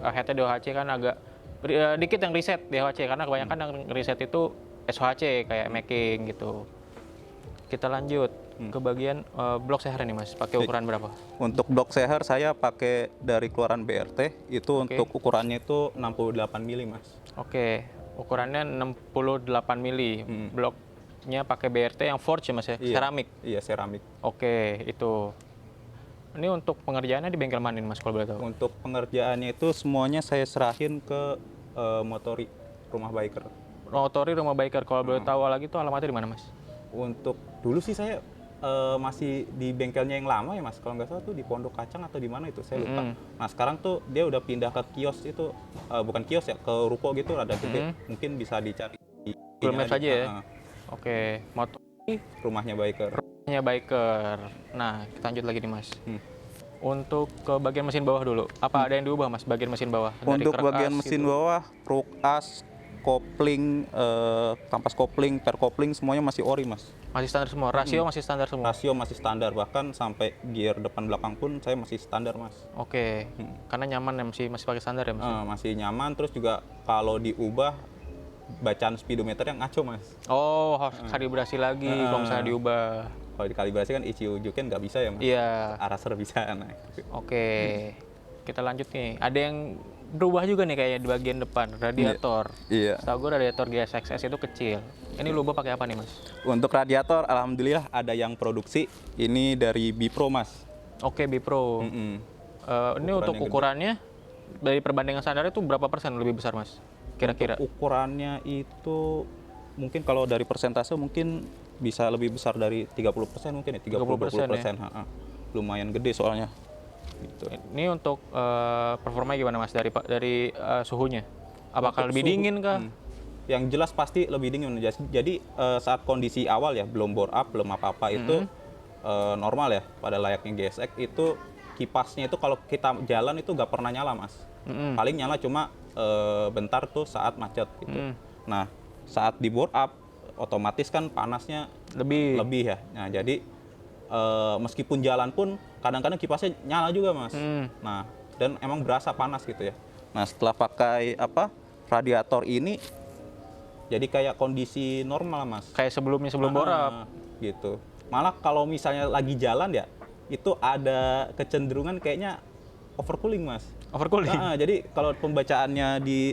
headnya DOHC kan agak dikit yang reset DOHC karena kebanyakan yang reset itu SOHC kayak making gitu. Kita lanjut ke bagian blok seher nih Mas, pakai ukuran berapa? Untuk blok seher saya pakai dari keluaran BRT, itu untuk ukurannya itu 68 mili, Mas. Oke, ukurannya 68 mili. Bloknya pakai BRT yang forged ya Mas ya? Iya. Seramik. Iya, seramik. Oke, itu. Ini untuk pengerjaannya di bengkel mana nih Mas kalau boleh tahu? Untuk pengerjaannya itu semuanya saya serahin ke Motori Rumah Biker. Motori Rumah Biker, kalau boleh tahu lagi tuh alamatnya di mana Mas? Untuk dulu sih saya masih di bengkelnya yang lama ya, Mas. Kalau nggak salah tuh di Pondok Kacang atau di mana itu, saya lupa. Nah, sekarang tuh dia udah pindah ke kios itu, bukan kios ya, ke ruko gitu rada gede. Mungkin bisa dicari di Google Maps aja ya? Heeh, Oke, Motori Rumahnya Biker. Rumahnya Biker. Nah, kita lanjut lagi nih Mas. Untuk ke bagian mesin bawah dulu, apa ada yang diubah Mas bagian mesin bawah? Dari Untuk kruk bagian as mesin gitu? bawah, truk as, kopling, kampas kopling, per kopling semuanya masih ori, Mas. Masih standar semua, rasio masih standar semua? Rasio masih standar, bahkan sampai gear depan belakang pun saya masih standar, Mas. Oke, karena nyaman ya masih pakai standar ya Mas? Masih nyaman, terus juga kalau diubah bacaan speedometer yang ngaco, Mas. Oh, harus kalibrasi lagi kalau misalnya diubah. Kalau dikalibrasi kan ECU Juken nggak bisa ya, Mas. Iya. Araser bisa. Nah, Oke, kita lanjut nih. Ada yang berubah juga nih kayaknya di bagian depan, radiator. Iya. Setahu gue radiator GSX-S itu kecil. Ini lu ubah pakai apa nih Mas? Untuk radiator, alhamdulillah ada yang produksi. Ini dari Bipro, Mas. Oke, Bipro. Ini untuk ukurannya dari perbandingan standar itu berapa persen lebih besar Mas? Kira-kira? Untuk ukurannya itu mungkin kalau dari persentase mungkin bisa lebih besar dari 30% mungkin ya, 30-20%. Lumayan gede soalnya. Gitu. Ini untuk performanya gimana Mas dari suhunya? Apakah Untuk lebih suhu, dingin kah? Yang jelas pasti lebih dingin. Jadi saat kondisi awal ya, belum bore up, belum apa-apa itu normal ya, pada layaknya GSX itu kipasnya itu kalau kita jalan itu nggak pernah nyala, Mas. Paling nyala cuma bentar tuh saat macet gitu. Nah, saat di bore up otomatis kan panasnya lebih ya. Nah, jadi meskipun jalan pun kadang-kadang kipasnya nyala juga, Mas. Nah, dan emang berasa panas gitu ya. Nah setelah pakai radiator ini, jadi kayak kondisi normal mas. Kayak sebelum borap. Gitu. Malah kalau misalnya lagi jalan ya, itu ada kecenderungan kayaknya overcooling mas. Overcooling. Jadi kalau pembacaannya di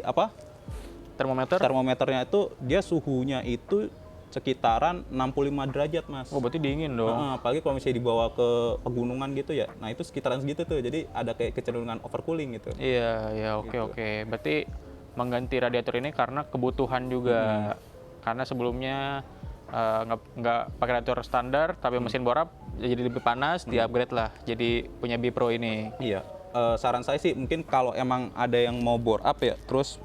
termometernya itu dia suhunya itu sekitaran 65 derajat mas. Oh berarti dingin dong. Apalagi kalau misalnya dibawa ke pegunungan gitu ya, nah itu sekitaran segitu tuh, jadi ada kayak kecenderungan overcooling gitu. Iya, oke. Berarti mengganti radiator ini karena kebutuhan juga. Karena sebelumnya nggak pakai radiator standar, tapi mesin borap jadi lebih panas, di-upgrade lah. Jadi punya Bipro ini. Iya, saran saya sih mungkin kalau emang ada yang mau bore up ya, terus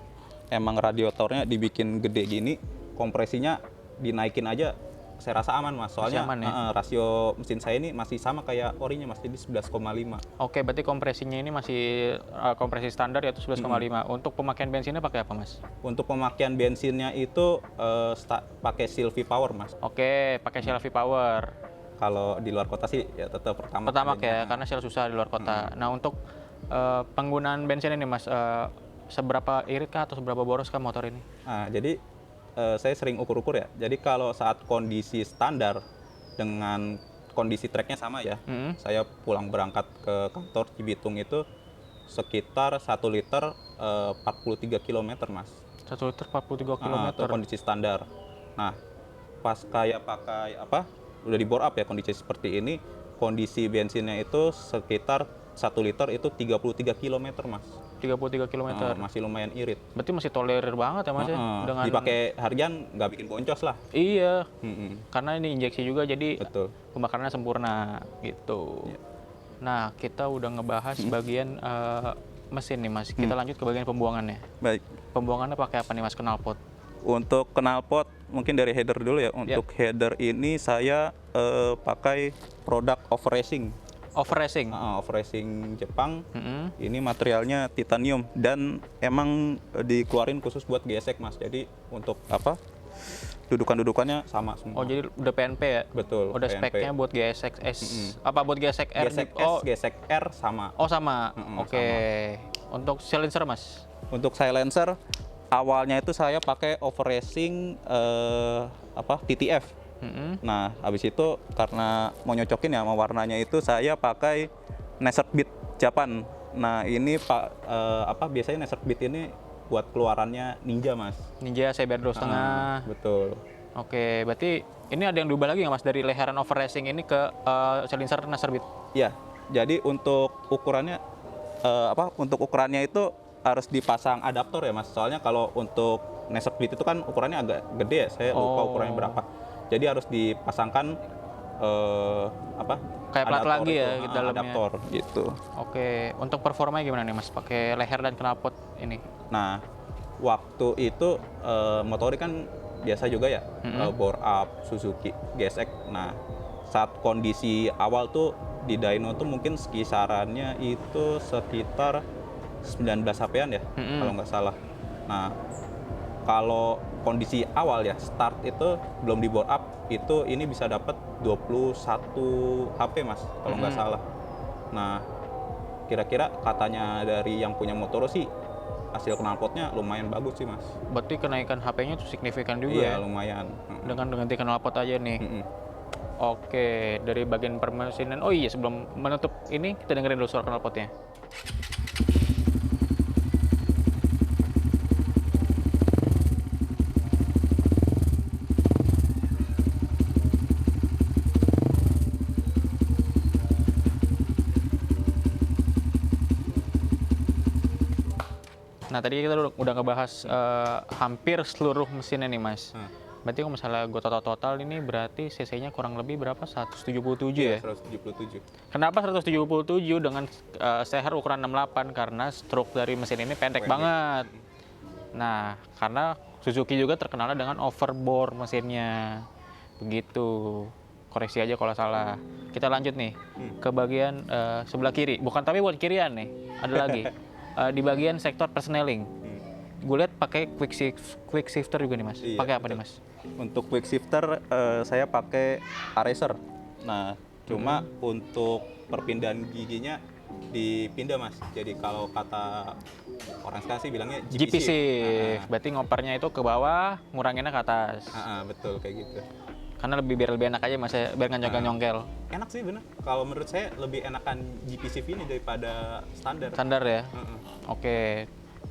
emang radiatornya dibikin gede gini, kompresinya dinaikin aja, saya rasa aman mas. Soalnya aman, ya? rasio mesin saya ini masih sama kayak orinya mas, jadi 11,5. Oke, berarti kompresinya ini masih kompresi standar yaitu 11,5. Untuk pemakaian bensinnya pakai apa mas? Untuk pemakaian bensinnya itu pakai Sylvie Power mas. Oke, pakai Shell V-Power. Kalau di luar kota sih ya tetap pertama Ya, karena Shell susah di luar kota. Nah untuk penggunaan bensin ini mas, seberapa irit kah atau seberapa boros kah motor ini? Nah, jadi saya sering ukur-ukur ya. Jadi kalau saat kondisi standar dengan kondisi treknya sama ya, saya pulang berangkat ke kantor Cibitung itu sekitar 1 liter 43 km mas. 1 liter 43 km. Itu kondisi standar. Nah, pas kayak pakai udah di bore up ya kondisi seperti ini, kondisi bensinnya itu sekitar 1 liter itu 33 km mas. 33 km. Masih lumayan irit. Berarti masih tolerir banget ya mas ya? Dengan dipakai harian nggak bikin boncos lah. Iya. Karena ini injeksi juga jadi Betul. pembakarannya sempurna gitu. Iya. Nah kita udah ngebahas bagian mesin nih mas. Kita lanjut ke bagian pembuangannya. Baik. Pembuangannya pakai apa nih mas, knalpot? Untuk knalpot mungkin dari header dulu ya. Untuk header ini saya pakai produk Off Racing. Off Racing? Off Racing Jepang. Ini materialnya titanium dan emang dikeluarin khusus buat GSX mas. Jadi untuk dudukan-dudukannya sama semua. Oh jadi udah PNP ya? Betul. Udah PNP. speknya buat GSX S. Apa buat GSX R? GSX S, GSX R sama. Oh sama. Oke. Untuk silencer mas? Untuk silencer awalnya itu saya pakai Off Racing TTF. Nah, habis itu karena mau nyocokin ya sama warnanya itu saya pakai Nasert Beat Japan. Nah, ini biasanya Nasert Beat ini buat keluarannya Ninja, Mas. Ninja CBR 2,5. Betul. Oke, berarti ini ada yang diubah lagi nggak Mas dari leheran Off Racing ini ke silencer Nasert Beat? Iya. Jadi untuk ukurannya untuk ukurannya itu harus dipasang adaptor ya, Mas. Soalnya kalau untuk Nasert Beat itu kan ukurannya agak gede ya. Saya lupa ukurannya berapa. Jadi harus dipasangkan kayak plat lagi ya di dalamnya. Adaptor gitu. Oke, untuk performanya gimana nih Mas pakai leher dan knalpot ini? Nah, waktu itu motori kan biasa juga ya, bore up Suzuki GSX. Nah, saat kondisi awal tuh di dyno tuh mungkin kisarannya itu sekitar 19 HP-an ya, kalau nggak salah. Nah, kalau kondisi awal ya, start itu belum di bore up, itu ini bisa dapat 21 HP mas, kalau nggak salah. Nah, kira-kira katanya dari yang punya motor sih, hasil knalpotnya lumayan bagus sih mas. Berarti kenaikan HP-nya tuh signifikan juga ya? Iya, lumayan. Dengan ganti knalpot aja nih. Oke, dari bagian permesinan, oh iya sebelum menutup ini, kita dengerin dulu suara knalpotnya. Nah tadi kita udah ngebahas hampir seluruh mesinnya nih mas. Berarti kalau misalnya gue total ini berarti cc-nya kurang lebih berapa? 177 ya? 177. Kenapa 177 dengan CHR ukuran 68? Karena stroke dari mesin ini pendek banget. Nah karena Suzuki juga terkenal dengan overbore mesinnya. Begitu. Koreksi aja kalau salah. Kita lanjut nih ke bagian sebelah kiri. Bukan tapi buat kirian nih. Ada lagi. Di bagian sektor persneling. Gue lihat pakai quick shifter juga nih mas. Iya, pakai apa nih mas? Untuk quick shifter saya pakai Aracer. Nah, cuma untuk perpindahan giginya dipindah mas. Jadi kalau kata orang sekarang sih bilangnya GP GP. shift. Berarti ngopernya itu ke bawah, nguranginnya ke atas. Betul kayak gitu. Karena biar lebih enak aja mas ya, biar nggak nyongkel-nyongkel. Enak sih bener. Kalau menurut saya lebih enakan GP shift ini daripada standar. Standar ya? Oke.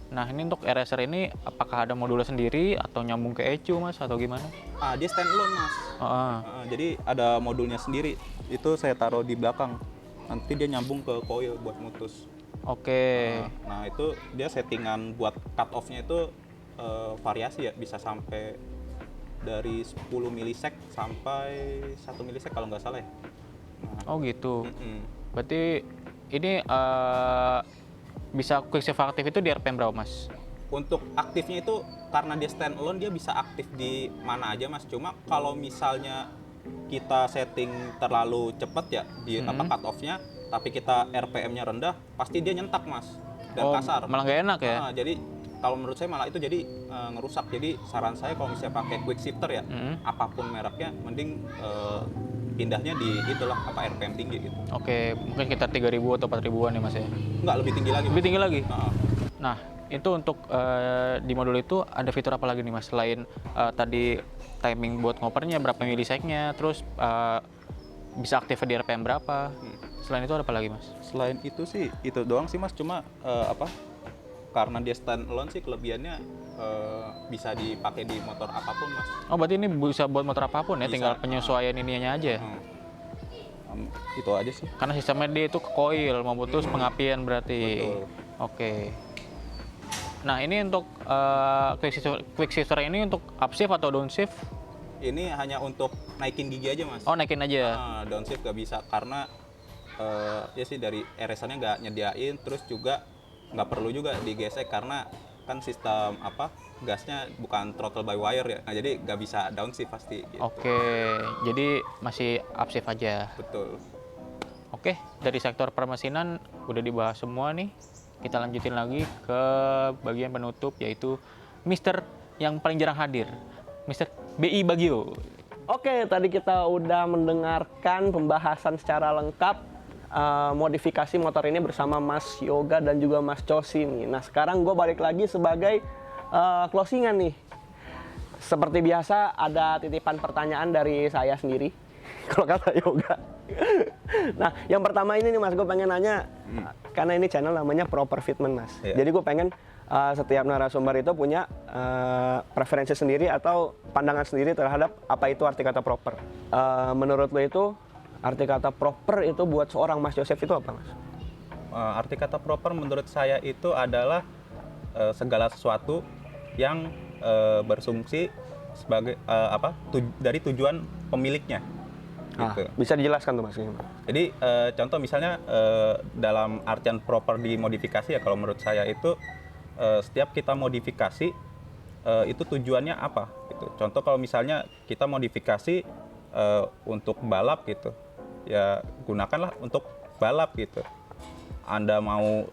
Nah ini untuk eraser ini apakah ada modulnya sendiri atau nyambung ke ECU mas atau gimana? Dia standalone mas. Jadi ada modulnya sendiri. Itu saya taruh di belakang. Nanti dia nyambung ke coil buat mutus. Oke. Nah itu dia settingan buat cut off-nya itu variasi ya, bisa sampai dari 10 milisek sampai 1 milisek kalau nggak salah ya. Oh gitu. Berarti ini bisa quick shift aktif itu di RPM berapa mas? Untuk aktifnya itu karena dia stand alone dia bisa aktif di mana aja mas. Cuma kalau misalnya kita setting terlalu cepat ya di cut off-nya, tapi kita RPM-nya rendah, pasti dia nyentak mas dan kasar. Malah nggak enak ya? Jadi kalau menurut saya malah itu jadi ngerusak. Jadi saran saya kalau misalnya pakai quick shifter ya, apapun mereknya, mending pindahnya di itulah RPM tinggi gitu. Oke, mungkin sekitar 3.000 atau 4.000-an ya mas ya? Enggak, lebih tinggi lagi. Lebih tinggi lagi? Nah, itu untuk di modul itu ada fitur apa lagi nih mas? Selain tadi timing buat ngopernya, berapa miliseknya, terus bisa aktif di RPM berapa? Selain itu ada apa lagi mas? Selain itu sih, itu doang sih mas. Cuma karena dia stand alone sih kelebihannya bisa dipakai di motor apapun mas. Oh berarti ini bisa buat motor apapun ya, Bisa. tinggal penyesuaian ininya aja. Itu aja sih. Karena sistemnya dia itu ke coil, memutus pengapian berarti. Betul. Oke. Nah ini untuk quick shifter ini untuk upshift atau downshift? Ini hanya untuk naikin gigi aja mas. Oh naikin aja. Downshift gak bisa karena ya sih dari RS-nya nggak nyediain, terus juga nggak perlu juga digesek karena kan sistem gasnya bukan throttle by wire ya. Nah jadi nggak bisa downshift pasti. Gitu. Oke, jadi masih upshift aja. Betul. Oke, dari sektor permesinan udah dibahas semua nih. Kita lanjutin lagi ke bagian penutup yaitu Mister yang paling jarang hadir, Mister BI Bagio. Oke, tadi kita udah mendengarkan pembahasan secara lengkap modifikasi motor ini bersama Mas Yoga dan juga Mas Cosi nih. Nah sekarang gue balik lagi sebagai closingan nih. Seperti biasa ada titipan pertanyaan dari saya sendiri. Kalau kata Yoga. Nah yang pertama ini nih mas, gue pengen nanya. Karena ini channel namanya Proper Fitment mas. Iya. Jadi gue pengen setiap narasumber itu punya preferensi sendiri atau pandangan sendiri terhadap apa itu arti kata proper. Menurut lo itu arti kata proper itu buat seorang Mas Joseph itu apa mas? Arti kata proper menurut saya itu adalah segala sesuatu yang bersumsi sebagai dari tujuan pemiliknya. Gitu. Bisa dijelaskan tuh mas? Jadi contoh misalnya dalam artian proper di modifikasi ya kalau menurut saya itu setiap kita modifikasi itu tujuannya apa gitu. Contoh kalau misalnya kita modifikasi untuk balap gitu. Ya gunakanlah untuk balap gitu. Anda mau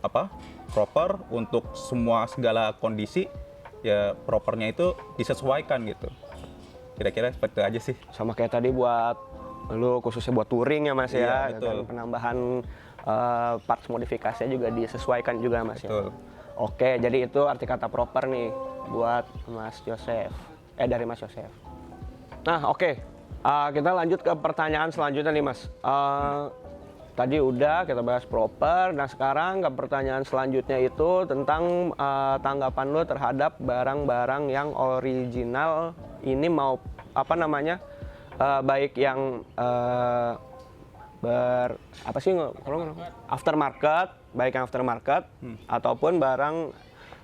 proper untuk segala kondisi ya propernya itu disesuaikan gitu. Kira-kira seperti itu aja sih. Sama kayak tadi buat lu khususnya buat touring ya mas ya. Iya, betul. Dan penambahan parts modifikasinya juga disesuaikan juga mas Betul. ya. Oke, jadi itu arti kata proper nih buat Mas Joseph. Dari Mas Joseph. Nah oke. Kita lanjut ke pertanyaan selanjutnya nih mas. Tadi udah kita bahas proper. Nah sekarang ke pertanyaan selanjutnya itu tentang tanggapan lo terhadap barang-barang yang original ini mau baik yang aftermarket, baik yang aftermarket ataupun barang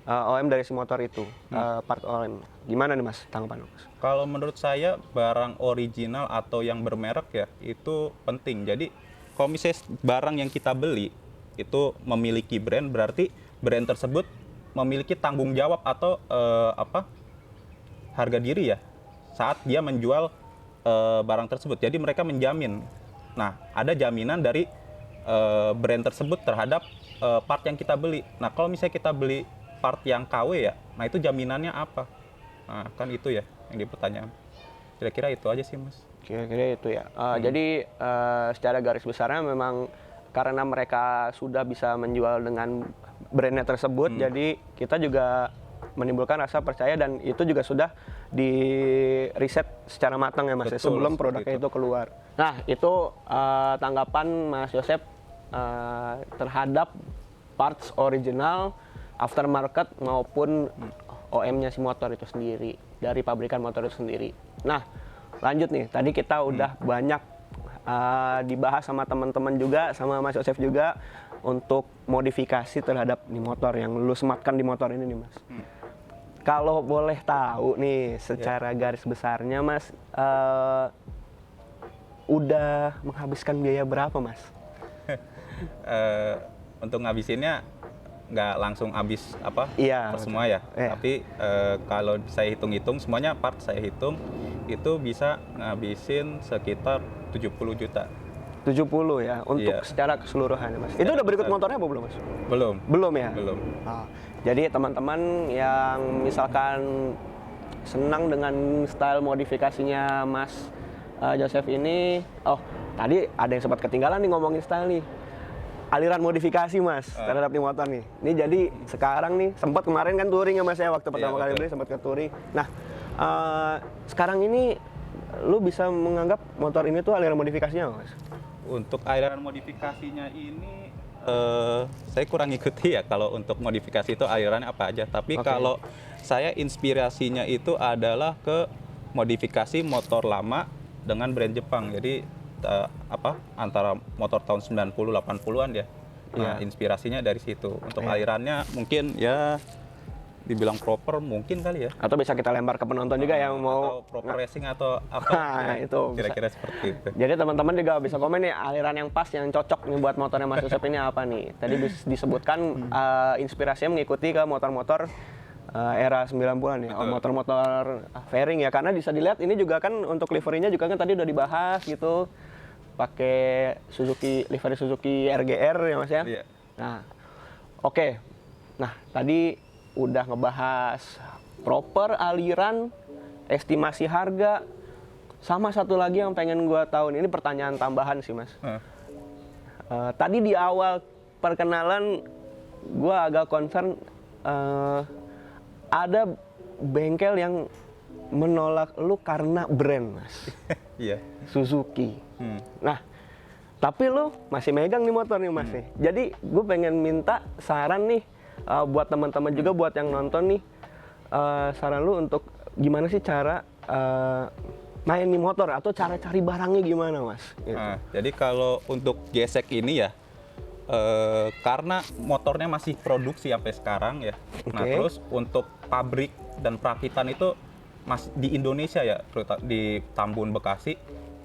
OEM dari si motor itu, part OEM. Gimana nih mas tanggapan lo? Kalau menurut saya barang original atau yang bermerek ya itu penting. Jadi kalau misalnya barang yang kita beli itu memiliki brand, berarti brand tersebut memiliki tanggung jawab atau harga diri ya saat dia menjual barang tersebut. Jadi mereka menjamin. Nah ada jaminan dari brand tersebut terhadap part yang kita beli. Nah kalau misalnya kita beli part yang KW ya, nah itu jaminannya apa? Nah kan itu ya yang dipertanyakan. Kira-kira itu aja sih mas. Kira-kira itu ya. Jadi secara garis besarnya memang karena mereka sudah bisa menjual dengan brandnya tersebut, jadi kita juga menimbulkan rasa percaya dan itu juga sudah di riset secara matang ya Mas, Betul, sebelum seperti produknya itu keluar. Nah itu tanggapan Mas Yosef terhadap parts original, aftermarket maupun OM-nya si motor itu sendiri, dari pabrikan motor itu sendiri. Nah lanjut nih, tadi kita udah banyak dibahas sama teman-teman juga, sama Mas Yosef juga untuk modifikasi terhadap nih motor yang lu sematkan di motor ini nih Mas. Kalau boleh tahu nih secara garis besarnya Mas, udah menghabiskan biaya berapa Mas? Untuk ngabisinnya nggak langsung habis Iya, per semua ya. Iya. Tapi kalau saya hitung-hitung semuanya part saya hitung itu bisa ngabisin sekitar 70 juta. 70 ya untuk Iya. secara keseluruhan ya Mas. Itu udah berikut motornya apa belum Mas? Belum. Belum ya? Belum. Ah, jadi teman-teman yang misalkan senang dengan style modifikasinya Mas Joseph ini, oh tadi ada yang sempat ketinggalan nih ngomongin style nih. Aliran modifikasi Mas terhadap nih motor nih. Ini jadi sekarang nih, sempat kemarin kan touring ya Mas ya, waktu pertama kali betul. beli sempat ke touring. Nah, sekarang ini lu bisa menganggap motor ini tuh aliran modifikasinya nggak, Mas? Untuk aliran modifikasinya ini saya kurang ikuti ya kalau untuk modifikasi itu alirannya apa aja. Tapi Oke. kalau saya inspirasinya itu adalah ke modifikasi motor lama dengan brand Jepang. Jadi antara motor tahun 90 80-an ya. Nah, inspirasinya dari situ. Untuk alirannya mungkin ya dibilang proper mungkin kali ya. Atau bisa kita lempar ke penonton juga yang mau. Atau proper racing atau apa. Nah, itu bisa. Kira-kira seperti itu. Jadi teman-teman juga bisa komen nih aliran yang pas, yang cocok nih buat motornya Mas Yosef ini apa nih. Tadi disebutkan inspirasinya mengikuti ke motor-motor era 90-an ya, motor-motor fairing ya. Karena bisa dilihat ini juga kan untuk liverynya juga kan tadi udah dibahas gitu. Pakai livery Suzuki RGR ya Mas ya. Iya. Nah, oke. Nah, tadi udah ngebahas proper aliran, estimasi harga, sama satu lagi yang pengen gua tahu ini pertanyaan tambahan sih Mas. Tadi di awal perkenalan gua agak concern ada bengkel yang menolak lu karena brand Mas, Iya. Suzuki. Nah, tapi lu masih megang nih motor nih Mas nih. Jadi gue pengen minta saran nih buat teman-teman juga, buat yang nonton nih, saran lu untuk gimana sih cara main nih motor atau cara cari barangnya gimana Mas? Gitu. Nah, jadi kalau untuk gesek ini ya, karena motornya masih produksi sampai sekarang ya. Nah, Oke. terus untuk pabrik dan perakitan itu masih di Indonesia ya, di Tambun, Bekasi.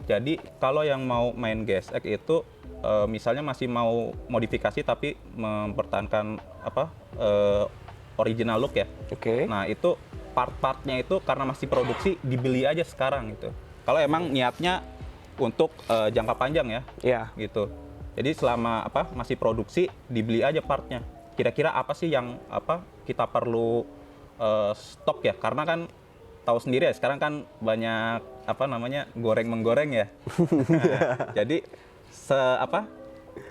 Jadi kalau yang mau main gesek itu misalnya masih mau modifikasi tapi mempertahankan original look ya. Oke. Nah, itu part-partnya itu karena masih produksi dibeli aja sekarang gitu. Kalau emang niatnya untuk jangka panjang ya. Iya. Gitu. Jadi selama masih produksi dibeli aja partnya. Kira-kira apa sih yang kita perlu stok ya? Karena kan tahu sendiri ya sekarang kan banyak goreng menggoreng ya. Jadi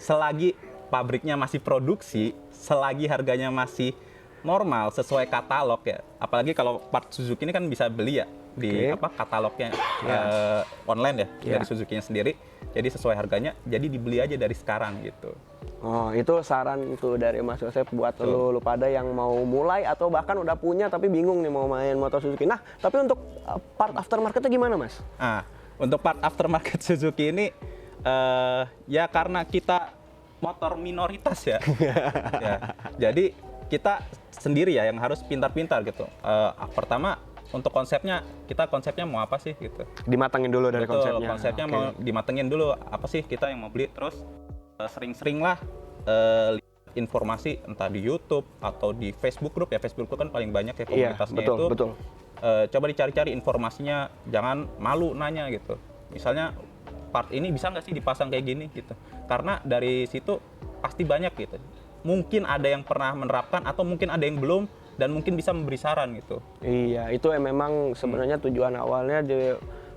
selagi pabriknya masih produksi, selagi harganya masih normal sesuai katalog ya. Apalagi kalau part Suzuki ini kan bisa beli ya di katalognya online ya dari Suzuki-nya sendiri. Jadi sesuai harganya, jadi dibeli aja dari sekarang gitu. Oh, itu saran itu dari Mas Yosef buat lu pada yang mau mulai atau bahkan udah punya tapi bingung nih mau main motor Suzuki. Nah, tapi untuk part aftermarketnya gimana Mas? Nah, untuk part aftermarket Suzuki ini ya karena kita motor minoritas ya. Ya. Jadi kita sendiri ya yang harus pintar-pintar gitu. Pertama untuk konsepnya mau apa sih gitu. Dimatengin dulu dari Betul, konsepnya. Oke. mau dimatengin dulu apa sih kita yang mau beli, terus sering-sering lah lihat informasi entah di YouTube atau di Facebook group ya. Facebook group kan paling banyak ya komunitasnya betul, itu. betul. Coba dicari-cari informasinya, jangan malu nanya gitu. Misalnya part ini bisa nggak sih dipasang kayak gini gitu. Karena dari situ pasti banyak gitu. Mungkin ada yang pernah menerapkan atau mungkin ada yang belum dan mungkin bisa memberi saran gitu. Iya, itu memang sebenarnya tujuan awalnya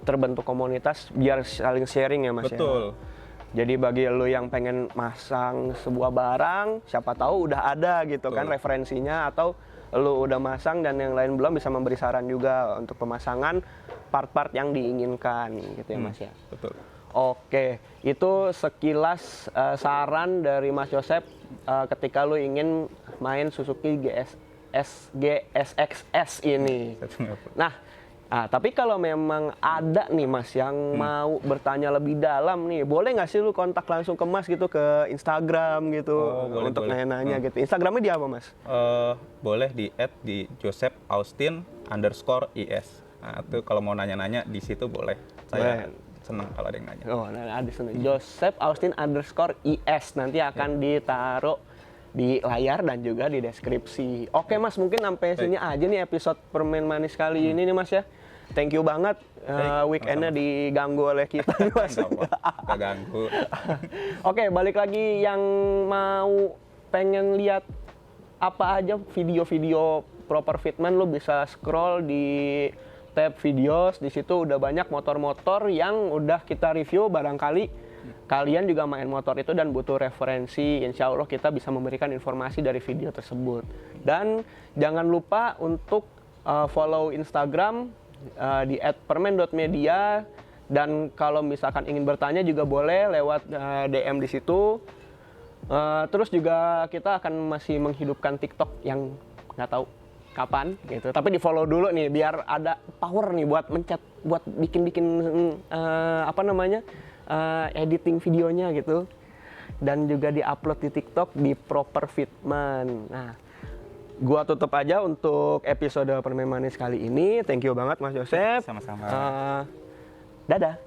terbentuk komunitas biar saling sharing ya Mas. Betul. Ya. Jadi bagi lo yang pengen masang sebuah barang, siapa tahu udah ada gitu kan Betul. referensinya, atau lo udah masang dan yang lain belum, bisa memberi saran juga untuk pemasangan part-part yang diinginkan gitu ya Mas ya. Betul. Oke, itu sekilas saran dari Mas Yosep ketika lu ingin main Suzuki GSX-S ini. Nah, tapi kalau memang ada nih Mas yang mau bertanya lebih dalam nih, boleh nggak sih lu kontak langsung ke Mas gitu, ke Instagram gitu, Boleh, untuk boleh. nanya-nanya gitu. Instagramnya di apa Mas? Boleh di @josepaustin_is. Nah, itu kalau mau nanya-nanya di situ boleh. Saya senang kalau ada yang nanya. Oh, nah ada sana. Joseph_Austin_is nanti akan ditaruh di layar dan juga di deskripsi. Oke Mas, mungkin sampai sini aja nih episode Permen Manis kali ini nih Mas ya. Thank you banget, weekendnya diganggu oleh kita nih Mas. Nggak ganggu. Oke, balik lagi yang mau pengen lihat apa aja video-video proper fitment, lu bisa scroll di tab videos. Di situ udah banyak motor-motor yang udah kita review. Barangkali kalian juga main motor itu dan butuh referensi, insya Allah kita bisa memberikan informasi dari video tersebut. Dan jangan lupa untuk follow Instagram di @permen.media, dan kalau misalkan ingin bertanya juga boleh lewat DM di situ. Terus juga kita akan masih menghidupkan TikTok yang nggak tahu kapan gitu, tapi di follow dulu nih biar ada power nih buat mencet, buat bikin editing videonya gitu, dan juga diupload di TikTok di Proper Fitment. Nah, gua tutup aja untuk episode Permen Manis kali ini. Thank you banget Mas Yosep. Sama-sama. Dadah.